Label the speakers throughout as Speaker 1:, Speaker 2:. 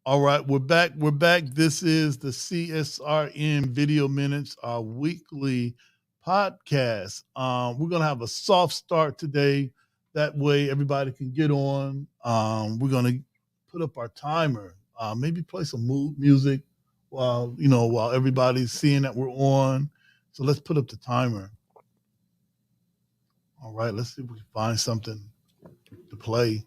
Speaker 1: All right, we're back. We're back. This is the CSRN Video Minutes, our weekly podcast. We're gonna have a soft start today. That way, everybody can get on. We're gonna put up our timer. Maybe play some music while everybody's seeing that we're on. So let's put up the timer. All right, let's see if we can find something to play.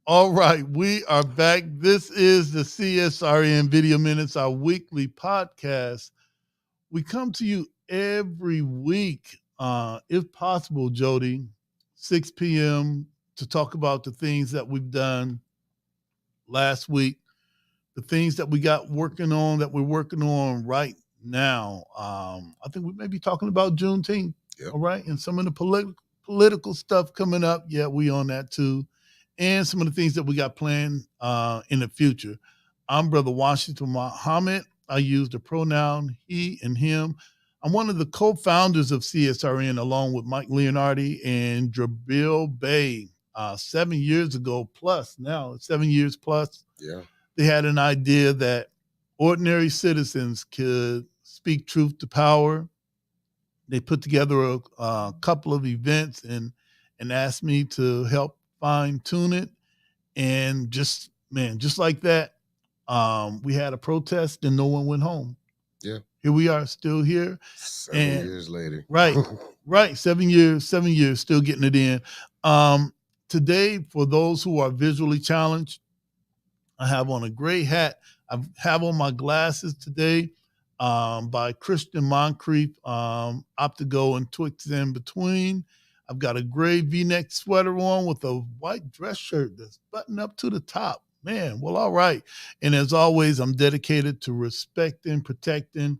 Speaker 1: All right, we are back. This is the CSRN Video Minutes, our weekly podcast. We come to you every week, if possible, Jody, 6 p.m. to talk about the things that we've done last week, the things that we got working on that we're working on right now. I think we may be talking about Juneteenth, all right, and some of the political stuff coming up. Yeah, we on that too, and some of the things that we got planned in the future. I'm Brother Washington Muhammad. I use the pronoun he and him. I'm one of the co-founders of CSRN along with Mike Leonardi and Drabil Bay. 7 years ago plus now, 7 years plus.
Speaker 2: Yeah.
Speaker 1: They had an idea that ordinary citizens could speak truth to power. They put together a couple of events and asked me to help fine tune it. And just like that, we had a protest and no one went home.
Speaker 2: Yeah.
Speaker 1: Here we are, still here.
Speaker 2: 7 years later.
Speaker 1: Right, right. 7 years, still getting it in. Today, for those who are visually challenged, I have on a gray hat. I have on my glasses today by Christian Moncrief, Optigo and Twix in between. I've got a gray V-neck sweater on with a white dress shirt that's buttoned up to the top. Man, well, all right. And as always, I'm dedicated to respecting, protecting,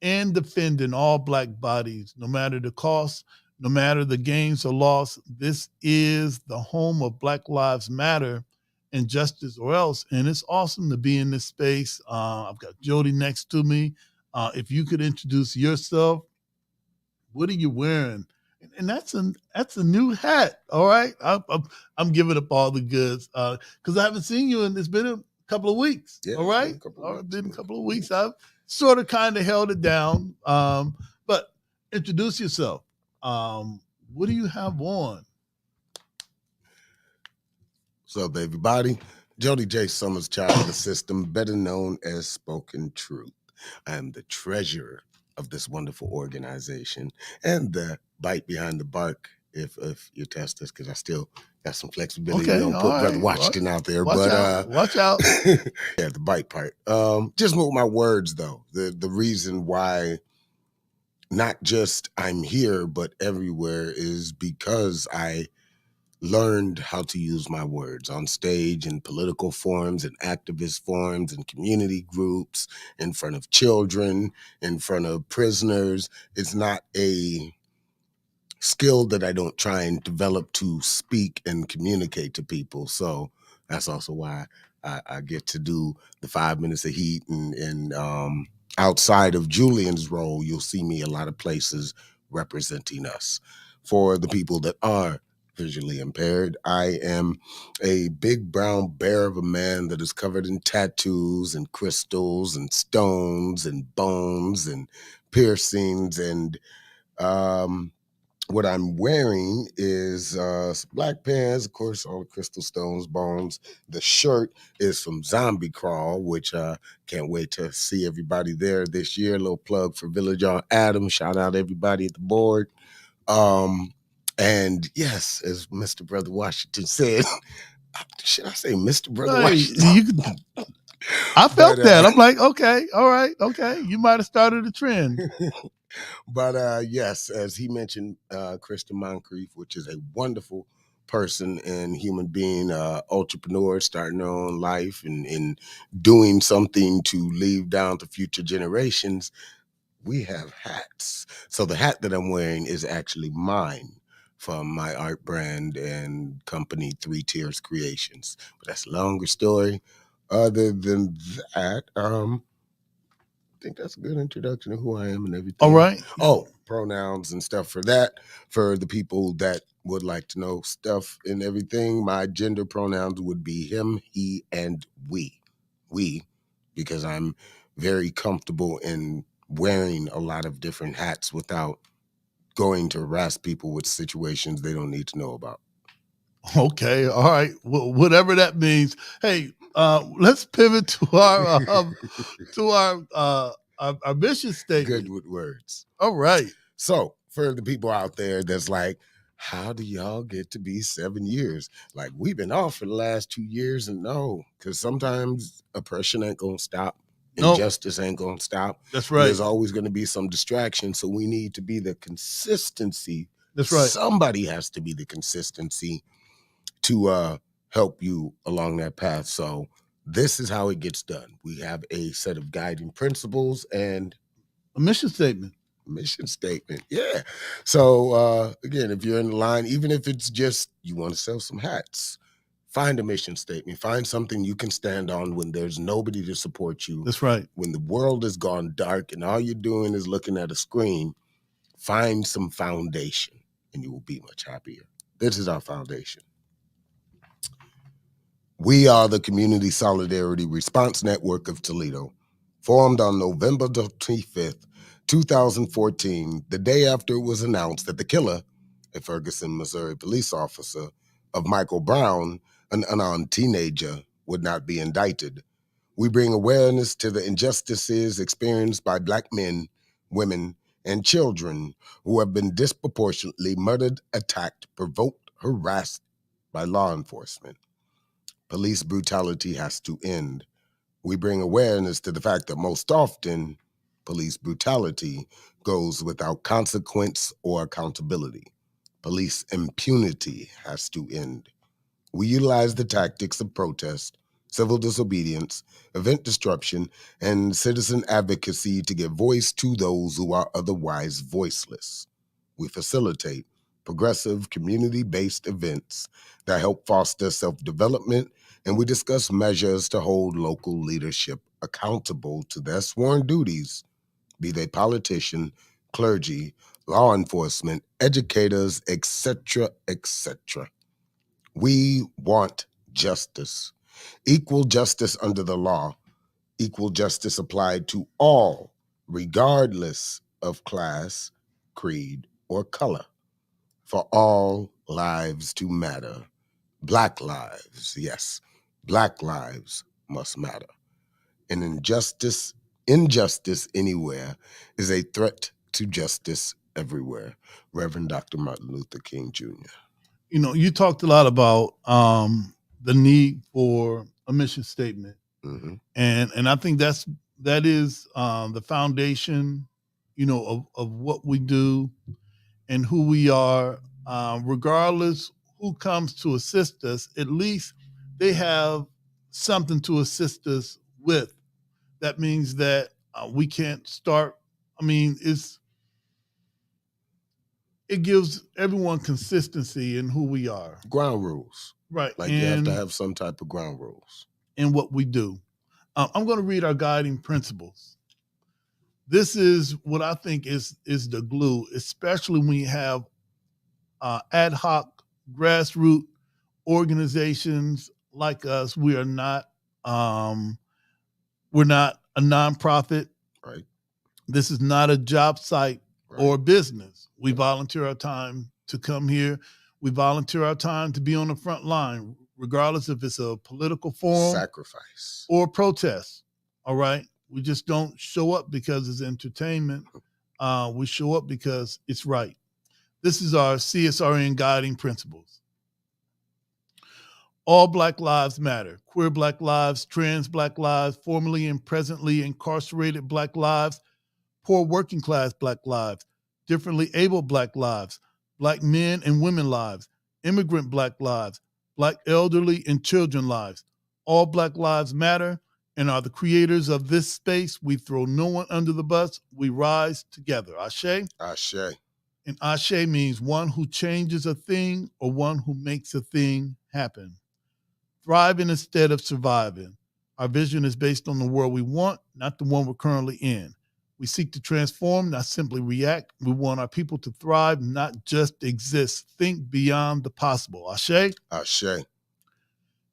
Speaker 1: and defending all Black bodies, no matter the cost, no matter the gains or loss. This is the home of Black Lives Matter and Justice or Else. And it's awesome to be in this space. I've got Jody next to me. If you could introduce yourself, what are you wearing? And that's a new hat. All right, I'm giving up all the goods because I haven't seen you, and it's been a couple of weeks.
Speaker 2: Yeah,
Speaker 1: all right, been a couple of weeks. I've sort of kind of held it down. But introduce yourself. What do you have on?
Speaker 2: What's up, everybody? Jody J. Summers, child of the system, better known as Spoken Truth. I am the treasurer of this wonderful organization and the bite behind the bark, if you test this, because I still got some flexibility.
Speaker 1: Okay,
Speaker 2: Don't put Brother Washington out there,
Speaker 1: watch out.
Speaker 2: Yeah, the bite part. Just with my words, though, the reason why not just I'm here, but everywhere is because I learned how to use my words on stage, in political forums, in activist forums, in community groups, in front of children, in front of prisoners. It's not a skill that I don't try and develop to speak and communicate to people. So that's also why I get to do the 5 minutes of heat, and outside of Julian's role, you'll see me a lot of places representing us. For the people that are visually impaired, I am a big brown bear of a man that is covered in tattoos and crystals and stones and bones and piercings, and what I'm wearing is black pants, of course, all the crystal stones, bones. The shirt is from Zombie Crawl, which can't wait to see everybody there this year. A little plug for Village on Adams. Shout out everybody at the board. And yes, as Mr. Brother Washington said, should I say Mr. Brother Washington?
Speaker 1: I felt that. I'm like, okay, all right, okay. You might have started a trend.
Speaker 2: But yes, as he mentioned, Krista Moncrief, which is a wonderful person and human being, entrepreneur, starting their own life and doing something to leave down to future generations. We have hats. So the hat that I'm wearing is actually mine from my art brand and company, Three Tiers Creations. But that's a longer story. Other than that, I think that's a good introduction of who I am and everything.
Speaker 1: All right.
Speaker 2: Oh, pronouns and stuff for that. For the people that would like to know stuff and everything, my gender pronouns would be him, he, and we. We, because I'm very comfortable in wearing a lot of different hats without going to harass people with situations they don't need to know about.
Speaker 1: Okay, all right. Well, whatever that means. Hey, let's pivot to our mission statement.
Speaker 2: Good with words.
Speaker 1: All right.
Speaker 2: So for the people out there that's like, how do y'all get to be 7 years? Like, we've been off for the last 2 years, and no, because sometimes oppression ain't gonna stop.
Speaker 1: Nope,
Speaker 2: Injustice ain't gonna stop.
Speaker 1: that's
Speaker 2: And
Speaker 1: right.
Speaker 2: there's always gonna be some distraction. So we need to be the consistency.
Speaker 1: That's right.
Speaker 2: Somebody has to be the consistency to help you along that path. So this is how it gets done. We have a set of guiding principles and
Speaker 1: A mission statement.
Speaker 2: mission statement. Yeah. So again, if you're in the line, even if it's just you want to sell some hats, find a mission statement. Find something you can stand on when there's nobody to support you.
Speaker 1: That's right.
Speaker 2: When the world has gone dark and all you're doing is looking at a screen, find some foundation and you will be much happier. This is our foundation. We are the Community Solidarity Response Network of Toledo, formed on November 25th, 2014, the day after it was announced that the killer, a Ferguson, Missouri police officer, of Michael Brown, an unarmed teenager, would not be indicted. We bring awareness to the injustices experienced by Black men, women, and children who have been disproportionately murdered, attacked, provoked, harassed by law enforcement. Police brutality has to end. We bring awareness to the fact that most often, police brutality goes without consequence or accountability. Police impunity has to end. We utilize the tactics of protest, civil disobedience, event disruption, and citizen advocacy to give voice to those who are otherwise voiceless. We facilitate progressive, community-based events that help foster self-development, and we discuss measures to hold local leadership accountable to their sworn duties, be they politician, clergy, law enforcement, educators, etc., etc. We want justice, equal justice under the law, equal justice applied to all, regardless of class, creed, or color, for all lives to matter. Black lives, yes, Black lives must matter. And injustice anywhere is a threat to justice everywhere. Reverend Dr. Martin Luther King Jr.
Speaker 1: You know, you talked a lot about the need for a mission statement,
Speaker 2: Mm-hmm.
Speaker 1: and I think that is the foundation, you know, of what we do and who we are. Regardless who comes to assist us, at least they have something to assist us with. That means that we can't start. I mean, it gives everyone consistency in who we are,
Speaker 2: Ground rules.
Speaker 1: right?
Speaker 2: Like you have to have some type of ground rules.
Speaker 1: In what we do. I'm going to read our guiding principles. This is what I think is the glue, especially when you have ad hoc grassroots organizations like us. We're not a nonprofit.
Speaker 2: Right.
Speaker 1: This is not a job site
Speaker 2: Right.
Speaker 1: or business. We volunteer our time to come here. We volunteer our time to be on the front line, regardless if it's a political forum,
Speaker 2: sacrifice,
Speaker 1: or protest. All right. We just don't show up because it's entertainment. We show up because it's right. This is our CSRN guiding principles. All Black lives matter. Queer Black lives, trans Black lives, formerly and presently incarcerated Black lives, poor working class Black lives, differently abled Black lives, Black men and women lives, immigrant Black lives, Black elderly and children lives. All Black lives matter and are the creators of this space. We throw no one under the bus. We rise together. Ashe?
Speaker 2: Ashe.
Speaker 1: And Ashe means one who changes a thing or one who makes a thing happen. Thriving instead of surviving. Our vision is based on the world we want, not the one we're currently in. We seek to transform, not simply react. We want our people to thrive, not just exist. Think beyond the possible. Ashe?
Speaker 2: Ashe.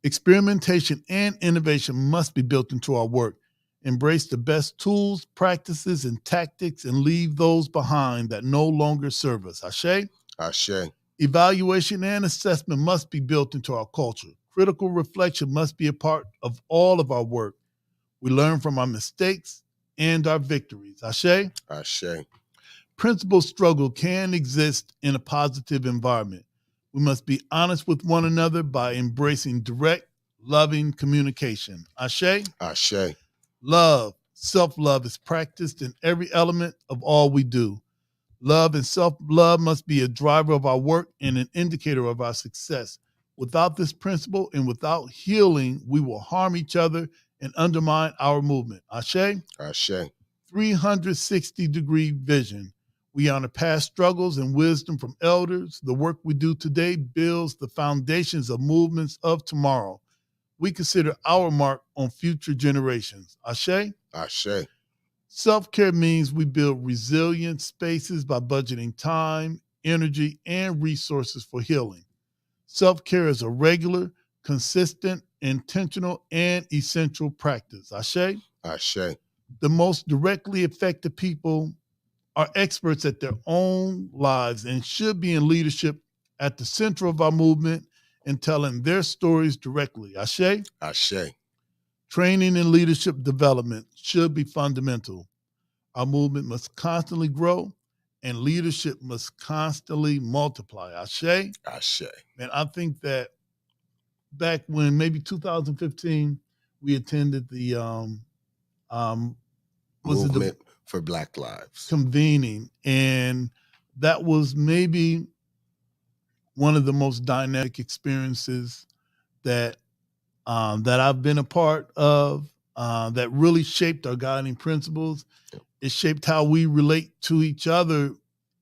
Speaker 1: Experimentation and innovation must be built into our work. Embrace the best tools, practices, and tactics and leave those behind that no longer serve us. Ashe?
Speaker 2: Ashe.
Speaker 1: Evaluation and assessment must be built into our culture. Critical reflection must be a part of all of our work. We learn from our mistakes and our victories. Ashe?
Speaker 2: Ashe.
Speaker 1: Principal struggle can exist in a positive environment. We must be honest with one another by embracing direct, loving communication. Ashe?
Speaker 2: Ashe.
Speaker 1: Love, self love is practiced in every element of all we do. Love and self love must be a driver of our work and an indicator of our success. Without this principle and without healing, we will harm each other and undermine our movement. Ashe?
Speaker 2: Ashe.
Speaker 1: 360-degree vision. We honor past struggles and wisdom from elders. The work we do today builds the foundations of movements of tomorrow. We consider our mark on future generations. Ashe?
Speaker 2: Ashe.
Speaker 1: Self-care means we build resilient spaces by budgeting time, energy, and resources for healing. Self-care is a regular, consistent, intentional, and essential practice. Ashe?
Speaker 2: Ashe.
Speaker 1: The most directly affected people are experts at their own lives and should be in leadership at the center of our movement and telling their stories directly. Ashe?
Speaker 2: Ashe.
Speaker 1: Training and leadership development should be fundamental. Our movement must constantly grow and leadership must constantly multiply. Ashe?
Speaker 2: Ashe.
Speaker 1: Man, I think that back when maybe 2015, we attended the
Speaker 2: Movement for Black Lives
Speaker 1: convening, and that was maybe one of the most dynamic experiences that that I've been a part of. That really shaped our guiding principles. It shaped how we relate to each other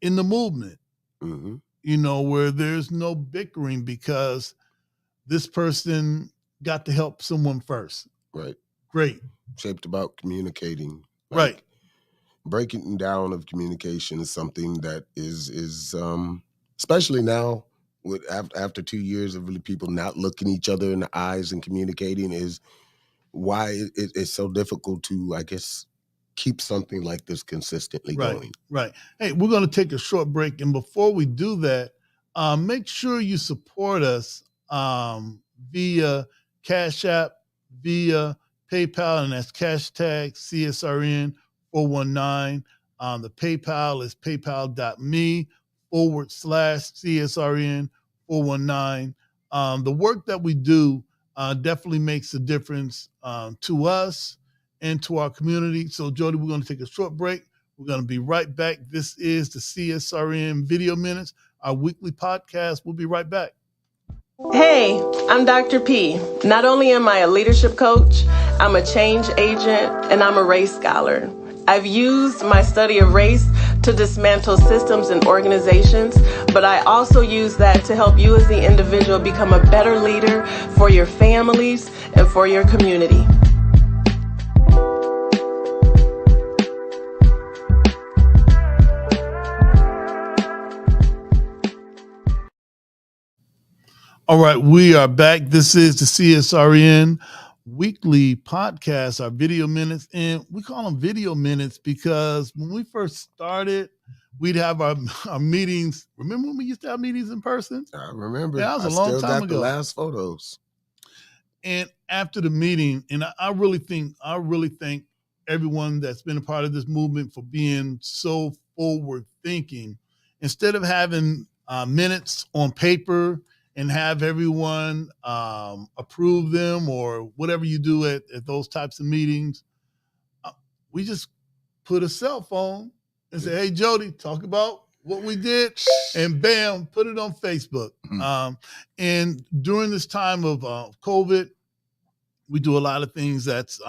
Speaker 1: in the movement.
Speaker 2: Mm-hmm.
Speaker 1: You know, where there's no bickering because this person got to help someone first.
Speaker 2: Right.
Speaker 1: Great.
Speaker 2: Shaped about communicating.
Speaker 1: Right.
Speaker 2: Breaking down of communication is something that is especially now with after 2 years of really people not looking each other in the eyes and communicating is why it's so difficult to, I guess, keep something like this consistently going.
Speaker 1: Right. Hey, we're going to take a short break. And before we do that, make sure you support us via Cash App, via PayPal, and that's hashtag CSRN 419. The PayPal is paypal.me/CSRN 419. The work that we do definitely makes a difference to us and to our community. So, Jody, we're going to take a short break. We're going to be right back. This is the CSRN Video Minutes, our weekly podcast. We'll be right back.
Speaker 3: Hey, I'm Dr. P. Not only am I a leadership coach, I'm a change agent, and I'm a race scholar. I've used my study of race to dismantle systems and organizations, but I also use that to help you as the individual become a better leader for your families and for your community.
Speaker 1: All right, we are back. This is the CSRN weekly podcast, our video minutes. And we call them video minutes because when we first started, we'd have our meetings. Remember when we used to have meetings in person?
Speaker 2: I remember.
Speaker 1: Yeah, that was a long time ago.
Speaker 2: The last photos.
Speaker 1: And after the meeting, and I really thank everyone that's been a part of this movement for being so forward thinking. Instead of having minutes on paper and have everyone approve them or whatever you do at those types of meetings, we just put a cell phone and say, hey, Jody, talk about what we did, and bam, put it on Facebook. And during this time of COVID, we do a lot of things that's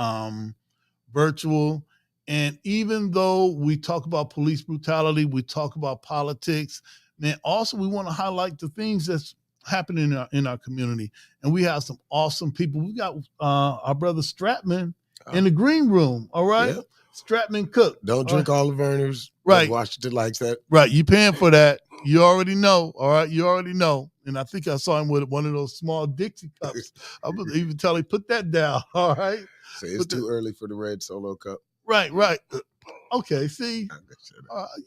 Speaker 1: virtual. And even though we talk about police brutality, we talk about politics, man, also we want to highlight the things that's happening in our community. And we have some awesome people. We got our brother Stratman in the green room. All right. Yep. Stratman Cook.
Speaker 2: Don't drink all the Vernors.
Speaker 1: Right.
Speaker 2: Washington likes that.
Speaker 1: Right. You paying for that. You already know. All right. You already know. And I think I saw him with one of those small Dixie cups. I was even telling him, put that down. All right.
Speaker 2: So it's too early for the red Solo cup.
Speaker 1: Right. Okay. See,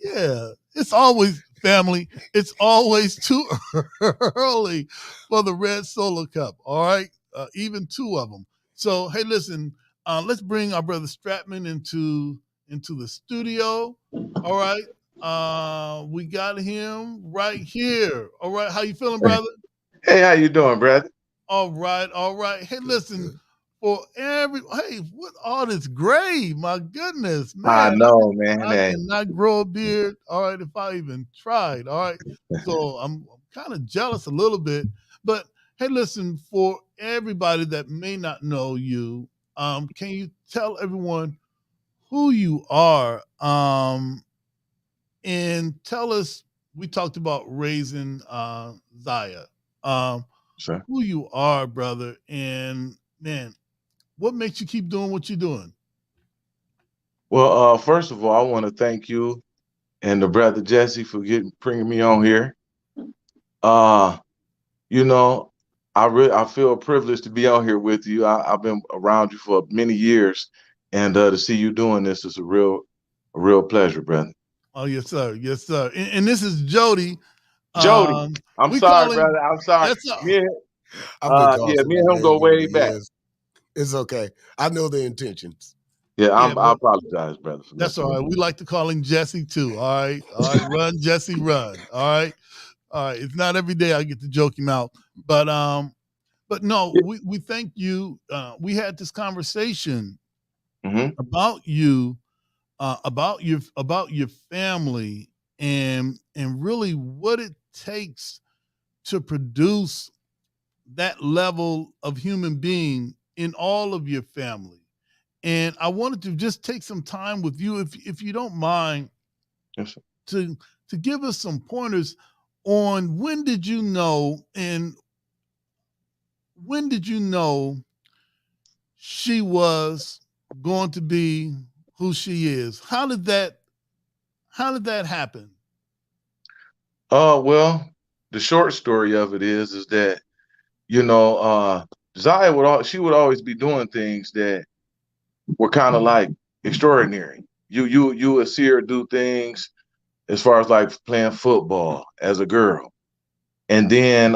Speaker 1: yeah, it's always family. It's always too early for the red Solo cup. All right. Even two of them. So, hey, listen, let's bring our brother Stratman into the studio. All right. We got him right here. All right, how you feeling, brother?
Speaker 4: Hey, how you doing, brother?
Speaker 1: All right, all right. Hey,
Speaker 2: Good,
Speaker 1: listen,
Speaker 2: good.
Speaker 1: for every hey, what all this gray? My goodness,
Speaker 4: I
Speaker 1: man,
Speaker 4: know, man.
Speaker 1: I
Speaker 4: Hey,
Speaker 1: cannot grow a beard. All right, if I even tried. All right, so I'm kind of jealous a little bit. But hey, listen, for everybody that may not know you, can you tell everyone who you are? And tell us. We talked about raising Zaya. Um,
Speaker 4: sir.
Speaker 1: who you are, brother, and man, what makes you keep doing what you're doing?
Speaker 4: Well, first of all, I want to thank you and the brother Jesse for bringing me on here. Uh, you know, I feel privileged to be on here with you. I've been around you for many years, and to see you doing this is a real pleasure, brother.
Speaker 1: Oh, yes, sir. Yes, sir. And this is Jody.
Speaker 4: Jody, I'm
Speaker 1: We
Speaker 4: sorry,
Speaker 1: call him.
Speaker 4: brother. I'm sorry.
Speaker 1: That's
Speaker 4: Me and
Speaker 2: I've been called
Speaker 4: yeah,
Speaker 2: some
Speaker 4: me and him go
Speaker 2: names over
Speaker 4: way
Speaker 2: the
Speaker 4: back.
Speaker 2: years. It's okay. I know the intentions.
Speaker 4: Yeah,
Speaker 1: yeah,
Speaker 4: I
Speaker 1: but
Speaker 4: apologize, brother, for
Speaker 1: that's
Speaker 4: messing
Speaker 1: all
Speaker 4: with
Speaker 1: right. We like to call him Jesse too. All right. Run, Jesse, run. All right. It's not every day I get to joke him out, but no,
Speaker 4: you.
Speaker 1: we thank you. We had this conversation
Speaker 4: Hmm.
Speaker 1: about you, about your family, and really what it takes to produce that level of human being in all of your family. And I wanted to just take some time with you, if you don't mind,
Speaker 4: Yes, sir.
Speaker 1: to give us some pointers on when did you know, and when did you know she was going to be who she is? How did that happen?
Speaker 4: Well, the short story of it is that you know, Zaya she would always be doing things that were kind of like extraordinary. You would see her do things as far as like playing football as a girl, and then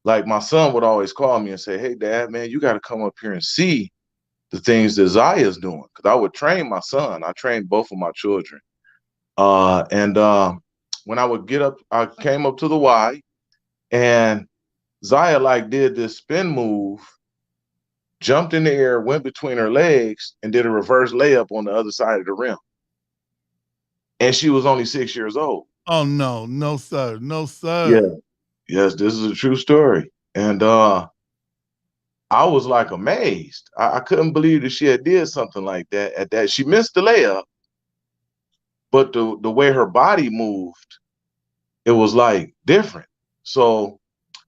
Speaker 4: like my son would always call me and say, "Hey, Dad, man, you got to come up here and see the things that Zaya's doing." Because I would train my son. I trained both of my children, and when I would get up, I came up to the Y, and Zaya like did this spin move, jumped in the air, went between her legs, and did a reverse layup on the other side of the rim. And she was only 6 years old.
Speaker 1: Oh no, no sir, no
Speaker 4: Yeah.
Speaker 1: sir.
Speaker 4: Yes, this is a true story. And I was like amazed. I couldn't believe that she had did something like that at that. She missed the layup, but the way her body moved, it was like different. So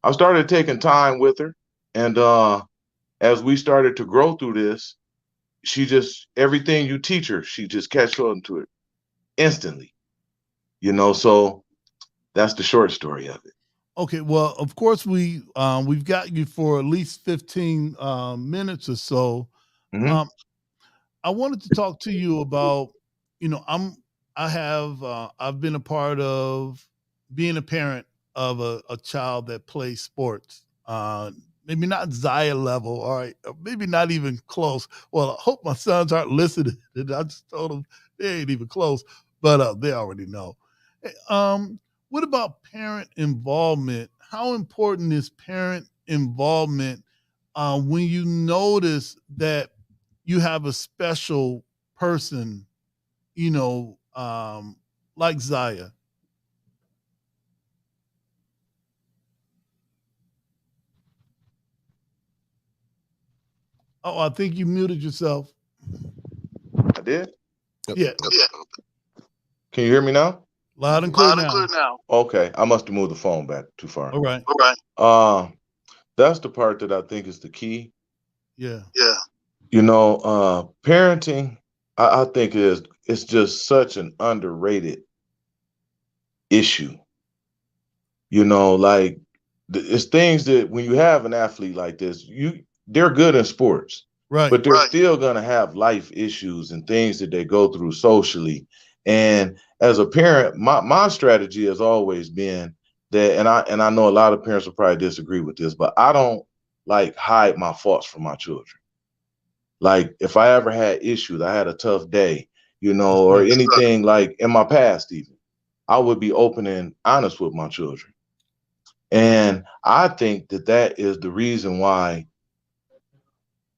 Speaker 4: I started taking time with her. And as we started to grow through this, she just everything you teach her, she just catch on to it instantly. So that's the short story of it.
Speaker 1: Okay, well, of course we've got you for at least 15 minutes or so.
Speaker 4: Hmm.
Speaker 1: Um, I wanted to talk to you about, you know, I've been a part of being a parent of a child that plays sports. Maybe not Zaya level, all right, or maybe not even close. Well, I hope my sons aren't listening. I just told them they ain't even close, but they already know. Hey, what about parent involvement? How important is parent involvement when you notice that you have a special person, you know, like Zaya? Oh, I think you muted yourself.
Speaker 4: I did.
Speaker 2: Yep,
Speaker 1: Yeah,
Speaker 2: yep.
Speaker 4: Can you hear me now?
Speaker 1: loud and clear
Speaker 4: Loud and clear
Speaker 1: now.
Speaker 4: now. Okay, I must have moved the phone back too far.
Speaker 1: All right.
Speaker 4: All right. That's the part that I think is the key.
Speaker 1: Yeah.
Speaker 4: Yeah. Parenting, I think it's just such an underrated issue. Like it's things that when you have an athlete like this, they're good in sports,
Speaker 1: Right.
Speaker 4: but they're still gonna have life issues and things that they go through socially. And as a parent, my strategy has always been that, and I know a lot of parents will probably disagree with this, but I don't like hide my faults from my children. Like if I ever had issues, I had a tough day,
Speaker 1: That's
Speaker 4: or
Speaker 1: right.
Speaker 4: anything like in my past even. I would be open and honest with my children. And I think that that is the reason why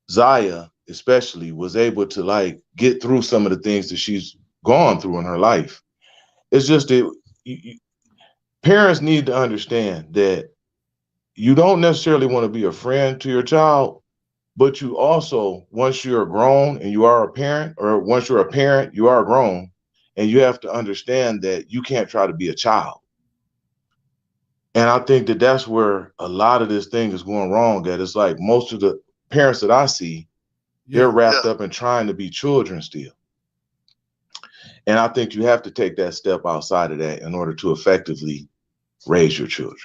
Speaker 4: Zaya, especially, was able to like get through some of the things that she's gone through in her life. It's just that parents need to understand that you don't necessarily want to be a friend to your child, but you also, once you're grown and you are a parent, or once you're a parent, you are grown, and you have to understand that you can't try to be a child. And I think that that's where a lot of this thing is going wrong. That it's like most of the parents that I see, they're
Speaker 1: Yeah.
Speaker 4: wrapped up in trying to be children still. And I think you have to take that step outside of that in order to effectively raise your children.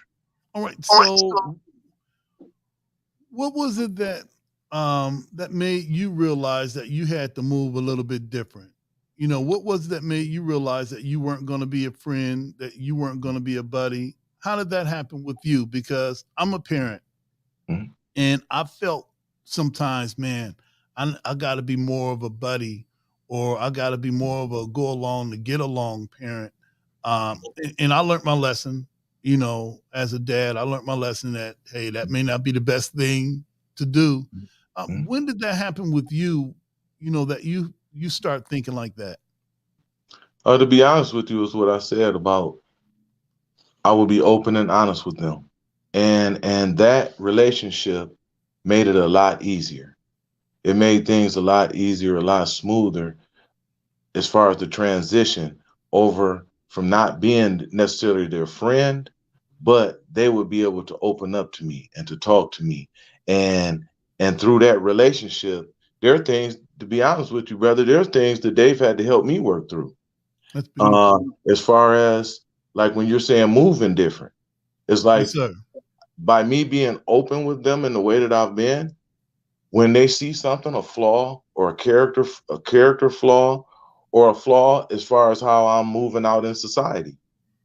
Speaker 1: All right. So what was it that that made you realize that you had to move a little bit different? You know, what was it that made you realize that you weren't going to be a friend, that you weren't going to be a buddy? How did that happen with you? Because I'm a parent,
Speaker 4: Mhm.
Speaker 1: and I felt sometimes, man, I got to be more of a buddy, or I got to be more of a go along to get along parent. And I learned my lesson. You know, as a dad, I learned my lesson that hey, that may not be the best thing to do.
Speaker 4: Mhm.
Speaker 1: When did that happen with you? You know that you start thinking like that.
Speaker 4: To be honest with you, is what I said about I would be open and honest with them, and that relationship made it a lot easier. It made things a lot easier, a lot smoother as far as the transition over from not being necessarily their friend, but they would be able to open up to me and to talk to me. And through that relationship, there are things, to be honest with you, brother, there are things that they've had to help me work through.
Speaker 1: That's beautiful.
Speaker 4: As far as like when you're saying moving different, it's
Speaker 1: Yes,
Speaker 4: like
Speaker 1: sir.
Speaker 4: by me being open with them in the way that I've been, when they see something, a flaw or a character flaw or a flaw as far as how I'm moving out in society,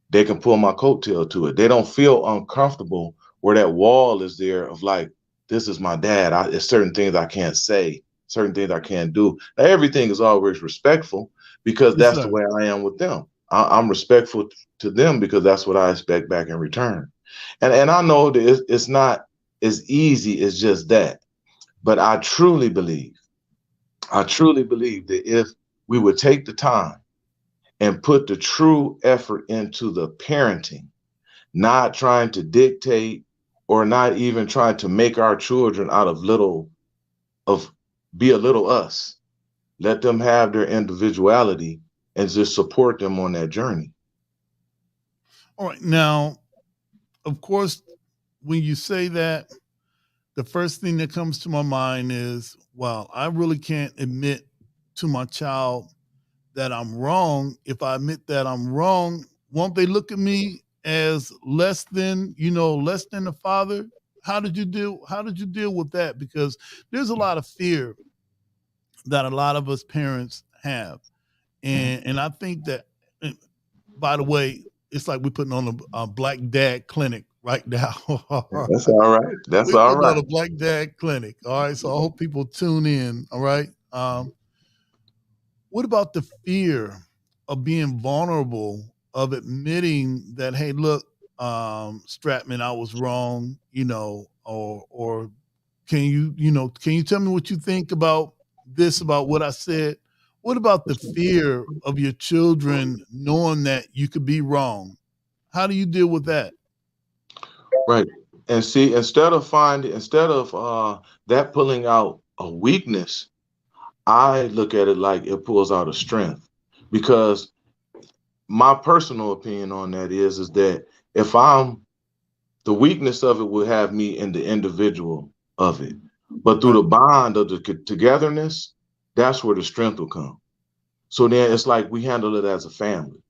Speaker 4: they can pull my coattail to it. They don't feel uncomfortable where that wall is there of like, this is my dad. There's certain things I can't say, certain things I can't do. Now, everything is always respectful because
Speaker 1: Yes,
Speaker 4: that's the
Speaker 1: sir.
Speaker 4: way I am with them. I'm respectful to them because that's what I expect back in return. And I know that it's not as easy as just that, but I truly believe that if we would take the time and put the true effort into the parenting, not trying to dictate or not even trying to make our children out of of be a little us. Let them have their individuality and just support them on that journey.
Speaker 1: All right. Now, of course, when you say that, the first thing that comes to my mind is, wow, I really can't admit to my child that I'm wrong. If I admit that I'm wrong, won't they look at me as less than, less than the father? How did you deal with that? Because there's a lot of fear that a lot of us parents have. And I think that, by the way, it's like we're putting on a Black Dad clinic right now.
Speaker 4: That's all right. That's
Speaker 1: We
Speaker 4: all
Speaker 1: put on
Speaker 4: right.
Speaker 1: a Black Dad clinic. All right. So I hope people tune in. All right. What about the fear of being vulnerable, of admitting that, hey, look, Stratman, I was wrong, or can you tell me what you think about this, about what I said? What about the fear of your children knowing that you could be wrong? How do you deal with that?
Speaker 4: Right. And see, instead of that pulling out a weakness, I look at it like it pulls out a strength. Because my personal opinion on that is that if I'm the weakness of it will have me in the individual of it. But through
Speaker 1: Right.
Speaker 4: the bond of the togetherness, that's where the strength will come. So then it's like we handle it as a family.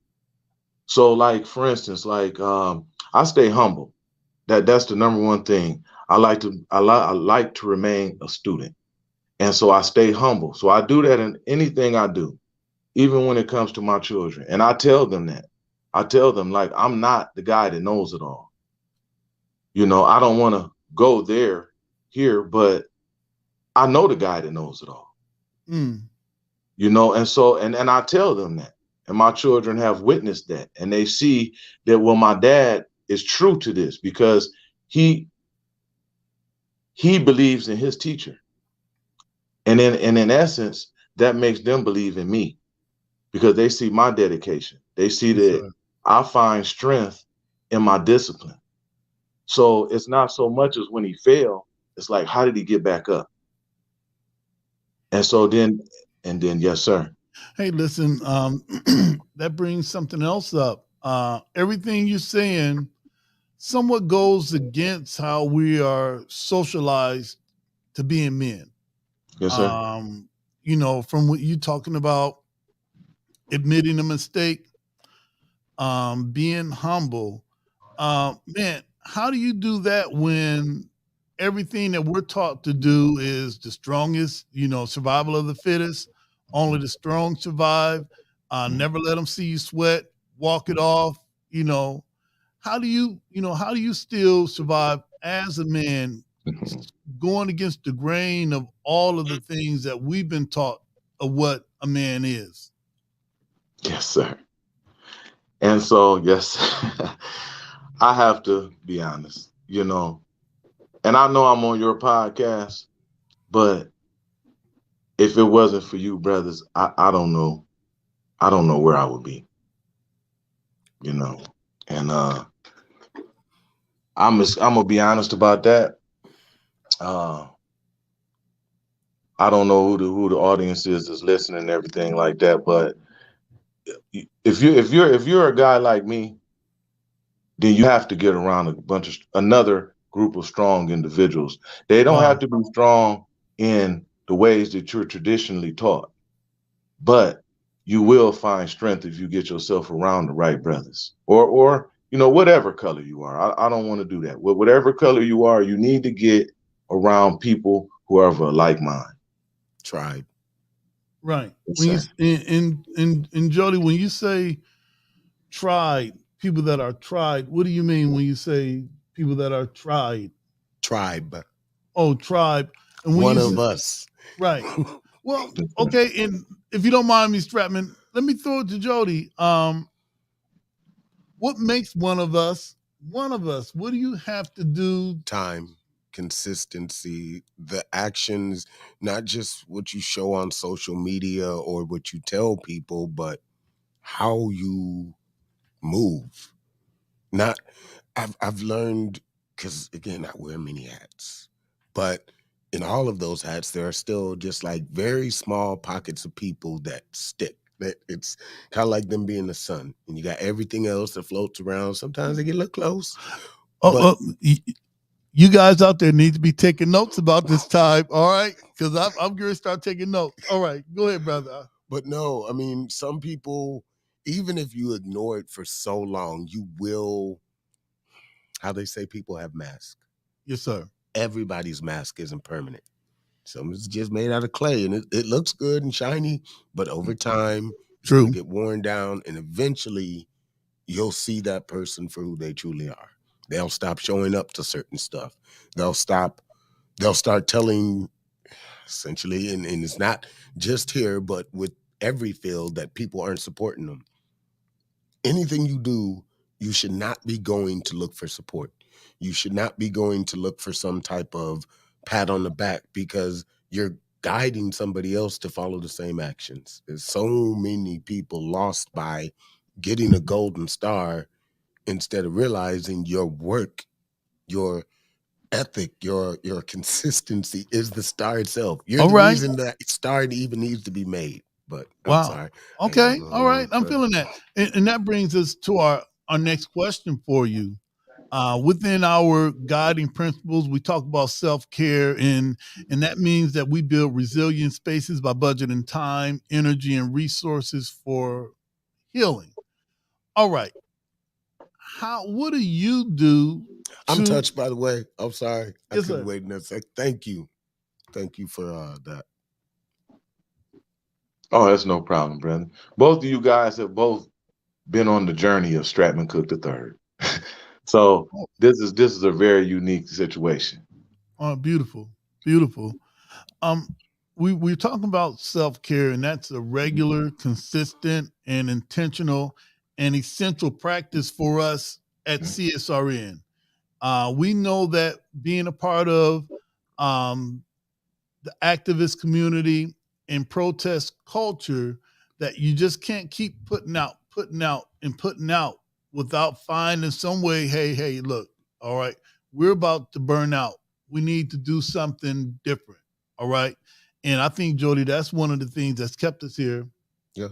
Speaker 4: So like for instance, like I stay humble. That's the number one thing. I like to remain a student. And so I stay humble. So I do that in anything I do, even when it comes to my children. And I tell them that. I tell them like I'm not the guy that knows it all. I don't want to go there here, but I know the guy that knows it all.
Speaker 1: Mm.
Speaker 4: And so and I tell them that. and my children have witnessed that, and they see that, well, my dad is true to this because he he believes in his teacher, and in essence, that makes them believe in me because they see my dedication. They see
Speaker 1: Yes,
Speaker 4: that
Speaker 1: sir.
Speaker 4: I find strength in my discipline. So it's not so much as when he failed, it's like, how did he get back up? And so then, and then, yes, sir.
Speaker 1: Hey, listen, that brings something else up. Everything you're saying somewhat goes against how we are socialized to being men.
Speaker 4: Yes, sir.
Speaker 1: Um, from what you talking about, admitting a mistake, being humble. Man, how do you do that when everything that we're taught to do is the strongest, survival of the fittest, only the strong survive, never let them see you sweat, walk it off, you know, how do you still survive as a man going against the grain of all of the things that we've been taught of what a man is?
Speaker 4: Yes, sir. And so, yes, I have to be honest, and I know I'm on your podcast, but if it wasn't for you, brothers, I don't know. I don't know where I would be, you know. And I'm gonna be honest about that. Uh, I don't know who the audience is that's listening and everything like that, but if you're a guy like me, then you have to get around another group of strong individuals. They don't
Speaker 1: Wow.
Speaker 4: have to be strong in the ways that you're traditionally taught, but you will find strength if you get yourself around the right brothers, or whatever color you are. I don't want to do that. Whatever color you are, you need to get around people who are of a like mind.
Speaker 2: Tribe.
Speaker 1: Right.
Speaker 4: Yes,
Speaker 1: When you
Speaker 4: sir.
Speaker 1: in Jody, when you say tried, people that are tried, what do you mean when you say people that are tried?
Speaker 2: Tribe.
Speaker 1: Oh, tribe. And when
Speaker 2: One
Speaker 1: you
Speaker 2: of
Speaker 1: say,
Speaker 2: us.
Speaker 1: right. Well,
Speaker 4: Yes, sir.
Speaker 1: okay, and if you don't mind me, Stratman, let me throw it to Jody. What makes one of us one of us? What do you have to do?
Speaker 2: Time, consistency, the actions, not just what you show on social media or what you tell people, but how you move. Not I've learned, because again, I wear many hats, but in all of those hats, there are still just like very small pockets of people that stick. That it's kind of like them being the sun, and you got everything else that floats around. Sometimes they get a little close,
Speaker 1: Oh,
Speaker 2: but
Speaker 1: you guys out there need to be taking notes about this time, all right? Because I'm going to start taking notes. All right, go ahead, brother.
Speaker 2: no, I mean, some people, even if you ignore it for so long, you will. How they say people have masks.
Speaker 1: Yes, sir.
Speaker 2: Everybody's mask isn't permanent. Some is just made out of clay, and it looks good and shiny, but over time it's going to
Speaker 1: True.
Speaker 2: get worn down, and eventually you'll see that person for who they truly are. They'll stop showing up to certain stuff. They'll stop. They'll start telling, essentially, and it's not just here, but with every field, that people aren't supporting them. Anything you do, you should not be going to look for support. You should not be going to look for some type of pat on the back, because you're guiding somebody else to follow the same actions. There's so many people lost by getting a golden star instead of realizing your work, your ethic, your consistency is the star itself. You're
Speaker 1: All
Speaker 2: the
Speaker 1: right.
Speaker 2: reason that star even needs to be made. But I'm
Speaker 1: Wow.
Speaker 2: sorry, I ain't gonna
Speaker 1: Okay.
Speaker 2: go
Speaker 1: All
Speaker 2: on
Speaker 1: right. I'm
Speaker 2: further.
Speaker 1: feeling that. And that brings us to our next question for you. Within our guiding principles, we talk about self-care, and that means that we build resilient spaces by budgeting time, energy, and resources for healing. All right. What do you do
Speaker 2: I'm
Speaker 1: to
Speaker 2: touched, by the way. I'm sorry. I
Speaker 1: yes,
Speaker 2: couldn't
Speaker 1: sir.
Speaker 2: wait another sec. Thank you. Thank you for that.
Speaker 4: Oh, that's no problem, brother. Both of you guys have both been on the journey of Stratman Cook the third. So
Speaker 1: Oh,
Speaker 4: this is a very unique situation.
Speaker 1: oh, beautiful. Beautiful. Um, we're talking about self-care, and that's a regular, consistent, and intentional and essential practice for us at CSRN. We know that being a part of um, the activist community and protest culture, that you just can't keep putting out without finding some way, hey, look, all right, we're about to burn out. We need to do something different. All right. And I think, Jody, that's one of the things that's kept us here.
Speaker 2: Yeah.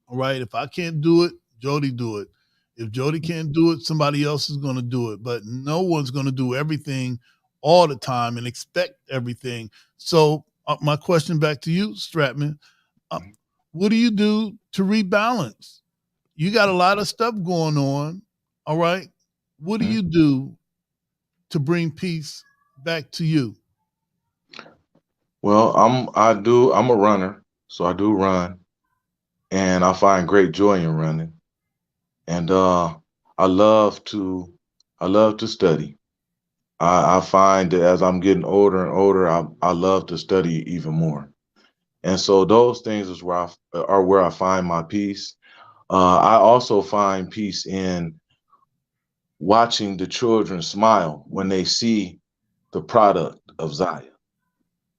Speaker 1: All right. If I can't do it, Jody do it. If Jody can't do it, somebody else is going to do it. But no one's going to do everything all the time and expect everything. So my question back to you, Stratman, uh, what do you do to rebalance? You got a lot of stuff going on. All right. What do you do to bring peace back to you?
Speaker 4: Well, I'm a runner, so I do run, and I find great joy in running. And I love to I love to study. I find that as I'm getting older and older, I love to study even more. And so those things are where I find my peace. I also find peace in watching the children smile when they see the product of Zaya.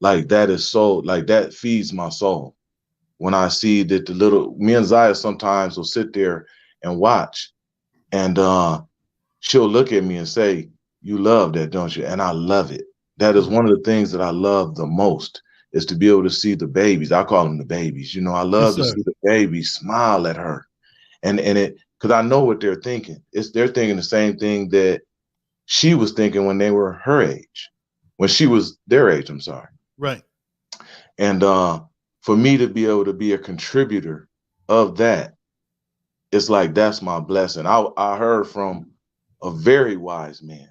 Speaker 4: Like that is so like that feeds my soul. When I see that the little me and Zaya sometimes will sit there and watch, and she'll look at me and say, "You love that, don't you?" And I love it. That is one of the things that I love the most, is to be able to see the babies. I call them the babies. You know, I
Speaker 1: Yes,
Speaker 4: love to
Speaker 1: sir.
Speaker 4: see the babies smile at her, and it because I know what they're thinking. They're thinking the same thing that she was thinking when they were her age, when she was their age. I'm sorry.
Speaker 1: Right.
Speaker 4: And for me to be able to be a contributor of that, it's like that's my blessing. I heard from a very wise man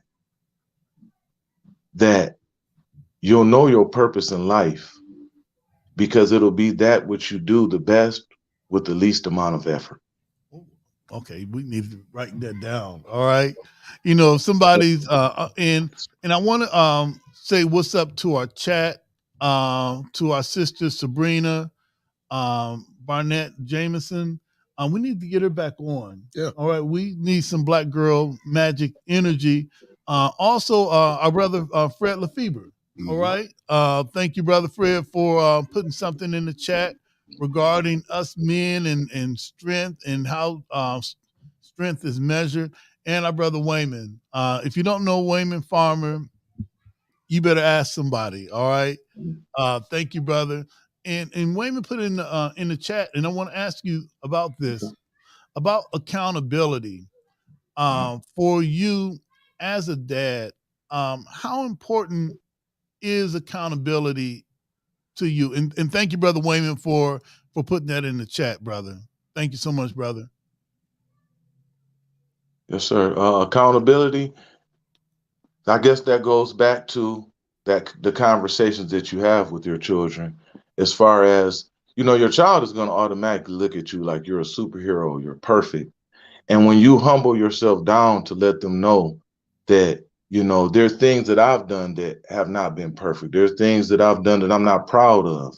Speaker 4: that you'll know your purpose in life because it'll be that which you do the best with the least amount of effort.
Speaker 1: Okay, we need to write that down. All right. You know, if somebody's and I want to say what's up to our chat, to our sister Sabrina, Barnett Jameson. We need to get her back on.
Speaker 2: Yeah.
Speaker 1: All right. We need some black girl magic energy. Also, our brother Fred Lefebvre. All right. Thank you, brother Fred, for putting something in the chat regarding us men and strength and how strength is measured. And our brother Wayman. If you don't know Wayman Farmer, you better ask somebody. All right. Thank you, brother. And Wayman put in the chat, and I want to ask you about this, about accountability for you as a dad. How important is accountability to you? And thank you, brother Wayman, for putting that in the chat, brother. Thank you so much, brother.
Speaker 4: Yes, sir. Accountability. I guess that goes back to that the conversations that you have with your children, as far as your child is going to automatically look at you like you're a superhero, you're perfect. And when you humble yourself down to let them know that, there are things that I've done that have not been perfect. There's things that I've done that I'm not proud of.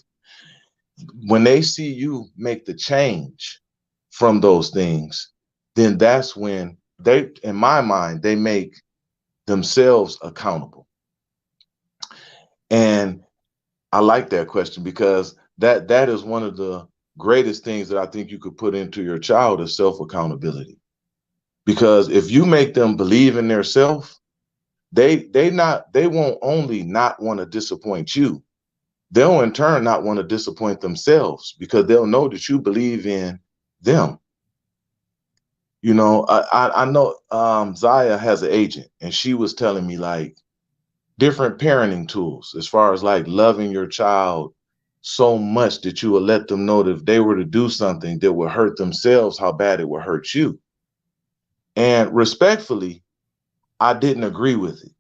Speaker 4: When they see you make the change from those things, then that's when they, in my mind, they make themselves accountable. And I like that question because that is one of the greatest things that I think you could put into your child is self-accountability. Because if you make them believe in their self, they won't only not want to disappoint you, they'll in turn not want to disappoint themselves because they'll know that you believe in them. I know Zaya has an agent, and she was telling me like different parenting tools as far as like loving your child so much that you will let them know that if they were to do something that would hurt themselves, how bad it would hurt you. And respectfully, I didn't agree with it.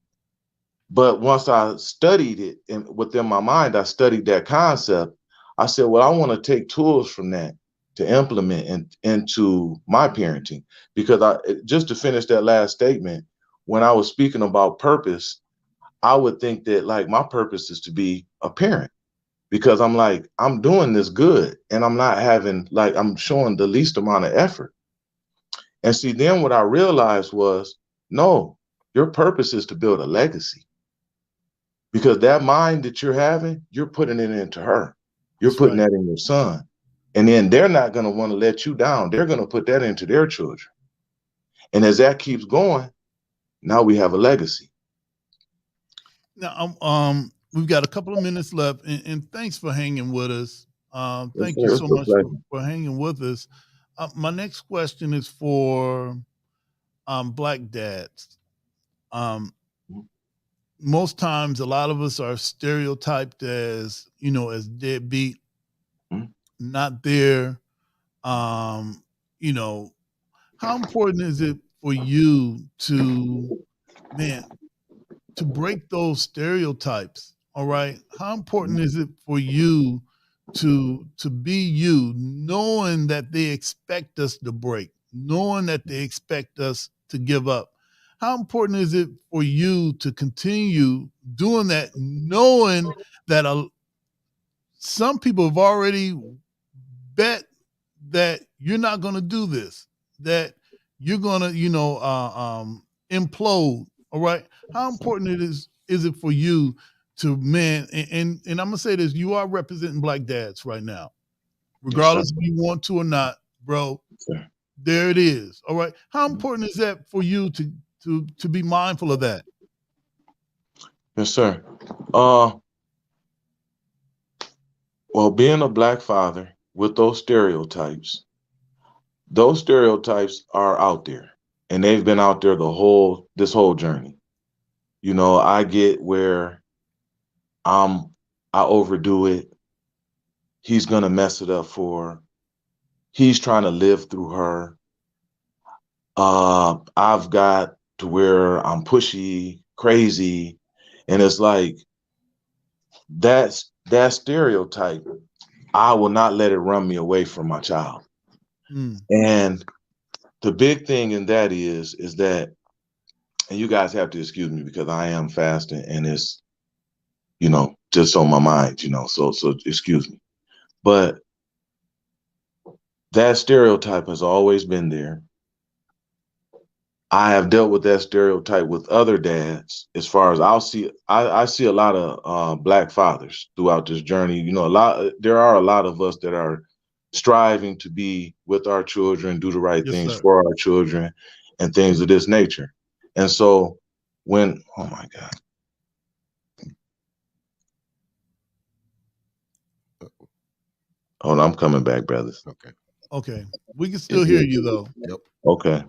Speaker 4: But once I studied it and within my mind, I studied that concept. I said, well, I want to take tools from that to implement into my parenting. Because just to finish that last statement, when I was speaking about purpose, I would think that like my purpose is to be a parent. because I'm like, I'm doing this good and I'm not having, like, I'm showing the least amount of effort. And see, then what I realized was, no, your purpose is to build a legacy, because that mind that you're having, you're putting it into her. You're
Speaker 1: That's
Speaker 4: putting
Speaker 1: right.
Speaker 4: that in your son. And then they're not going to want to let you down. They're going to put that into their children. And as that keeps going, now we have a legacy.
Speaker 1: Now, we've got a couple of minutes left, and thanks for hanging with us.
Speaker 4: Yes,
Speaker 1: Thank you
Speaker 4: sir.
Speaker 1: so
Speaker 4: It's a
Speaker 1: much
Speaker 4: pleasure.
Speaker 1: for hanging with us. My next question is for black dads. Um, Most times, a lot of us are stereotyped as, as deadbeat,
Speaker 4: Mhm.
Speaker 1: not there. Um, you know, how important is it for you to, man, to break those stereotypes? All right. How important is it for you to be you, knowing that they expect us to break, knowing that they expect us to give up? How important is it for you to continue doing that, knowing that some people have already bet that you're not going to do this, that you're going to, implode. All right. How important is it for you to, man? And I'm gonna say this: you are representing black dads right now,
Speaker 4: Yes, sir.
Speaker 1: regardless if you want to or not, bro.
Speaker 4: Yes, sir.
Speaker 1: There it is. All right. How important is that for you to be mindful of that?
Speaker 4: Yes, sir. Uh, well, being a black father with those stereotypes are out there, and they've been out there this whole journey. I get where I'm, I overdo it. He's gonna mess it up for her. He's trying to live through her. I've got to where I'm pushy, crazy, and it's like that stereotype. I will not let it run me away from my child.
Speaker 1: Mm,
Speaker 4: And the big thing in that is that, and you guys have to excuse me because I am fasting and it's, just on my mind, so excuse me. But that stereotype has always been there. I have dealt with that stereotype with other dads. As far as I see a lot of black fathers throughout this journey. There are a lot of us that are striving to be with our children, do the right
Speaker 1: yes,
Speaker 4: things
Speaker 1: sir.
Speaker 4: for our children, and things of this nature. And so oh my God, hold on, I'm coming back, brothers.
Speaker 2: Okay.
Speaker 1: Okay, we can
Speaker 4: Yeah,
Speaker 1: still hear
Speaker 4: yeah.
Speaker 1: you though.
Speaker 2: Yep.
Speaker 4: Okay,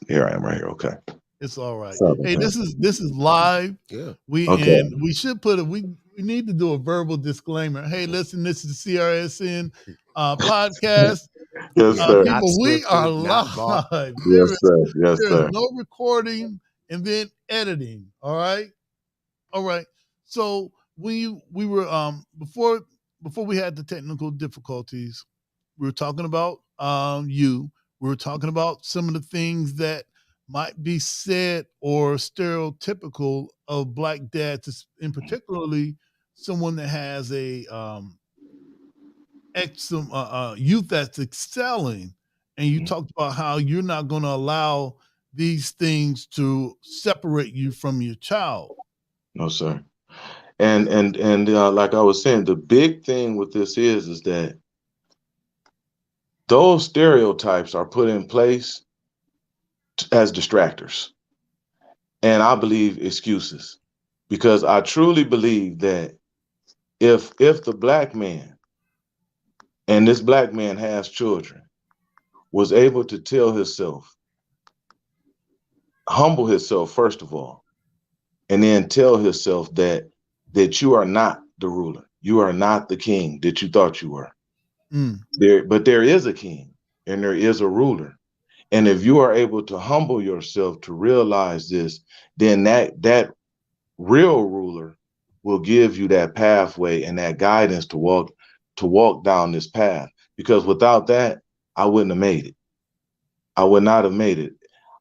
Speaker 4: here I am right here. Okay,
Speaker 1: It's all right.
Speaker 4: sorry about
Speaker 1: Hey,
Speaker 4: that.
Speaker 1: this is live.
Speaker 2: Yeah.
Speaker 4: Okay,
Speaker 1: We should put it. We need to do a verbal disclaimer. Hey, listen, this is the CRSN podcast.
Speaker 4: yes,
Speaker 2: We are
Speaker 4: sir.
Speaker 2: not
Speaker 1: People, we are
Speaker 2: scripted, not bought.
Speaker 1: live.
Speaker 4: Yes, sir. Yes,
Speaker 1: There is
Speaker 4: sir.
Speaker 1: no recording and then editing. All right. All right. So we were before we had the technical difficulties, we were talking about you. We were talking about some of the things that might be said or stereotypical of black dads, in particularly someone that has a some youth that's excelling, and you talked about how you're not going to allow these things to separate you from your child.
Speaker 4: No, sir. And like I was saying, the big thing with this is that those stereotypes are put in place as distractors, and I believe excuses, because I truly believe that if the black man, and this black man has children, was able to tell himself, humble himself first of all, and then tell himself that you are not the ruler, you are not the king that you thought you were.
Speaker 1: Mm,
Speaker 4: But there is a king and there is a ruler. And if you are able to humble yourself to realize this, then that real ruler will give you that pathway and that guidance to walk down this path. Because without that, I wouldn't have made it. I would not have made it.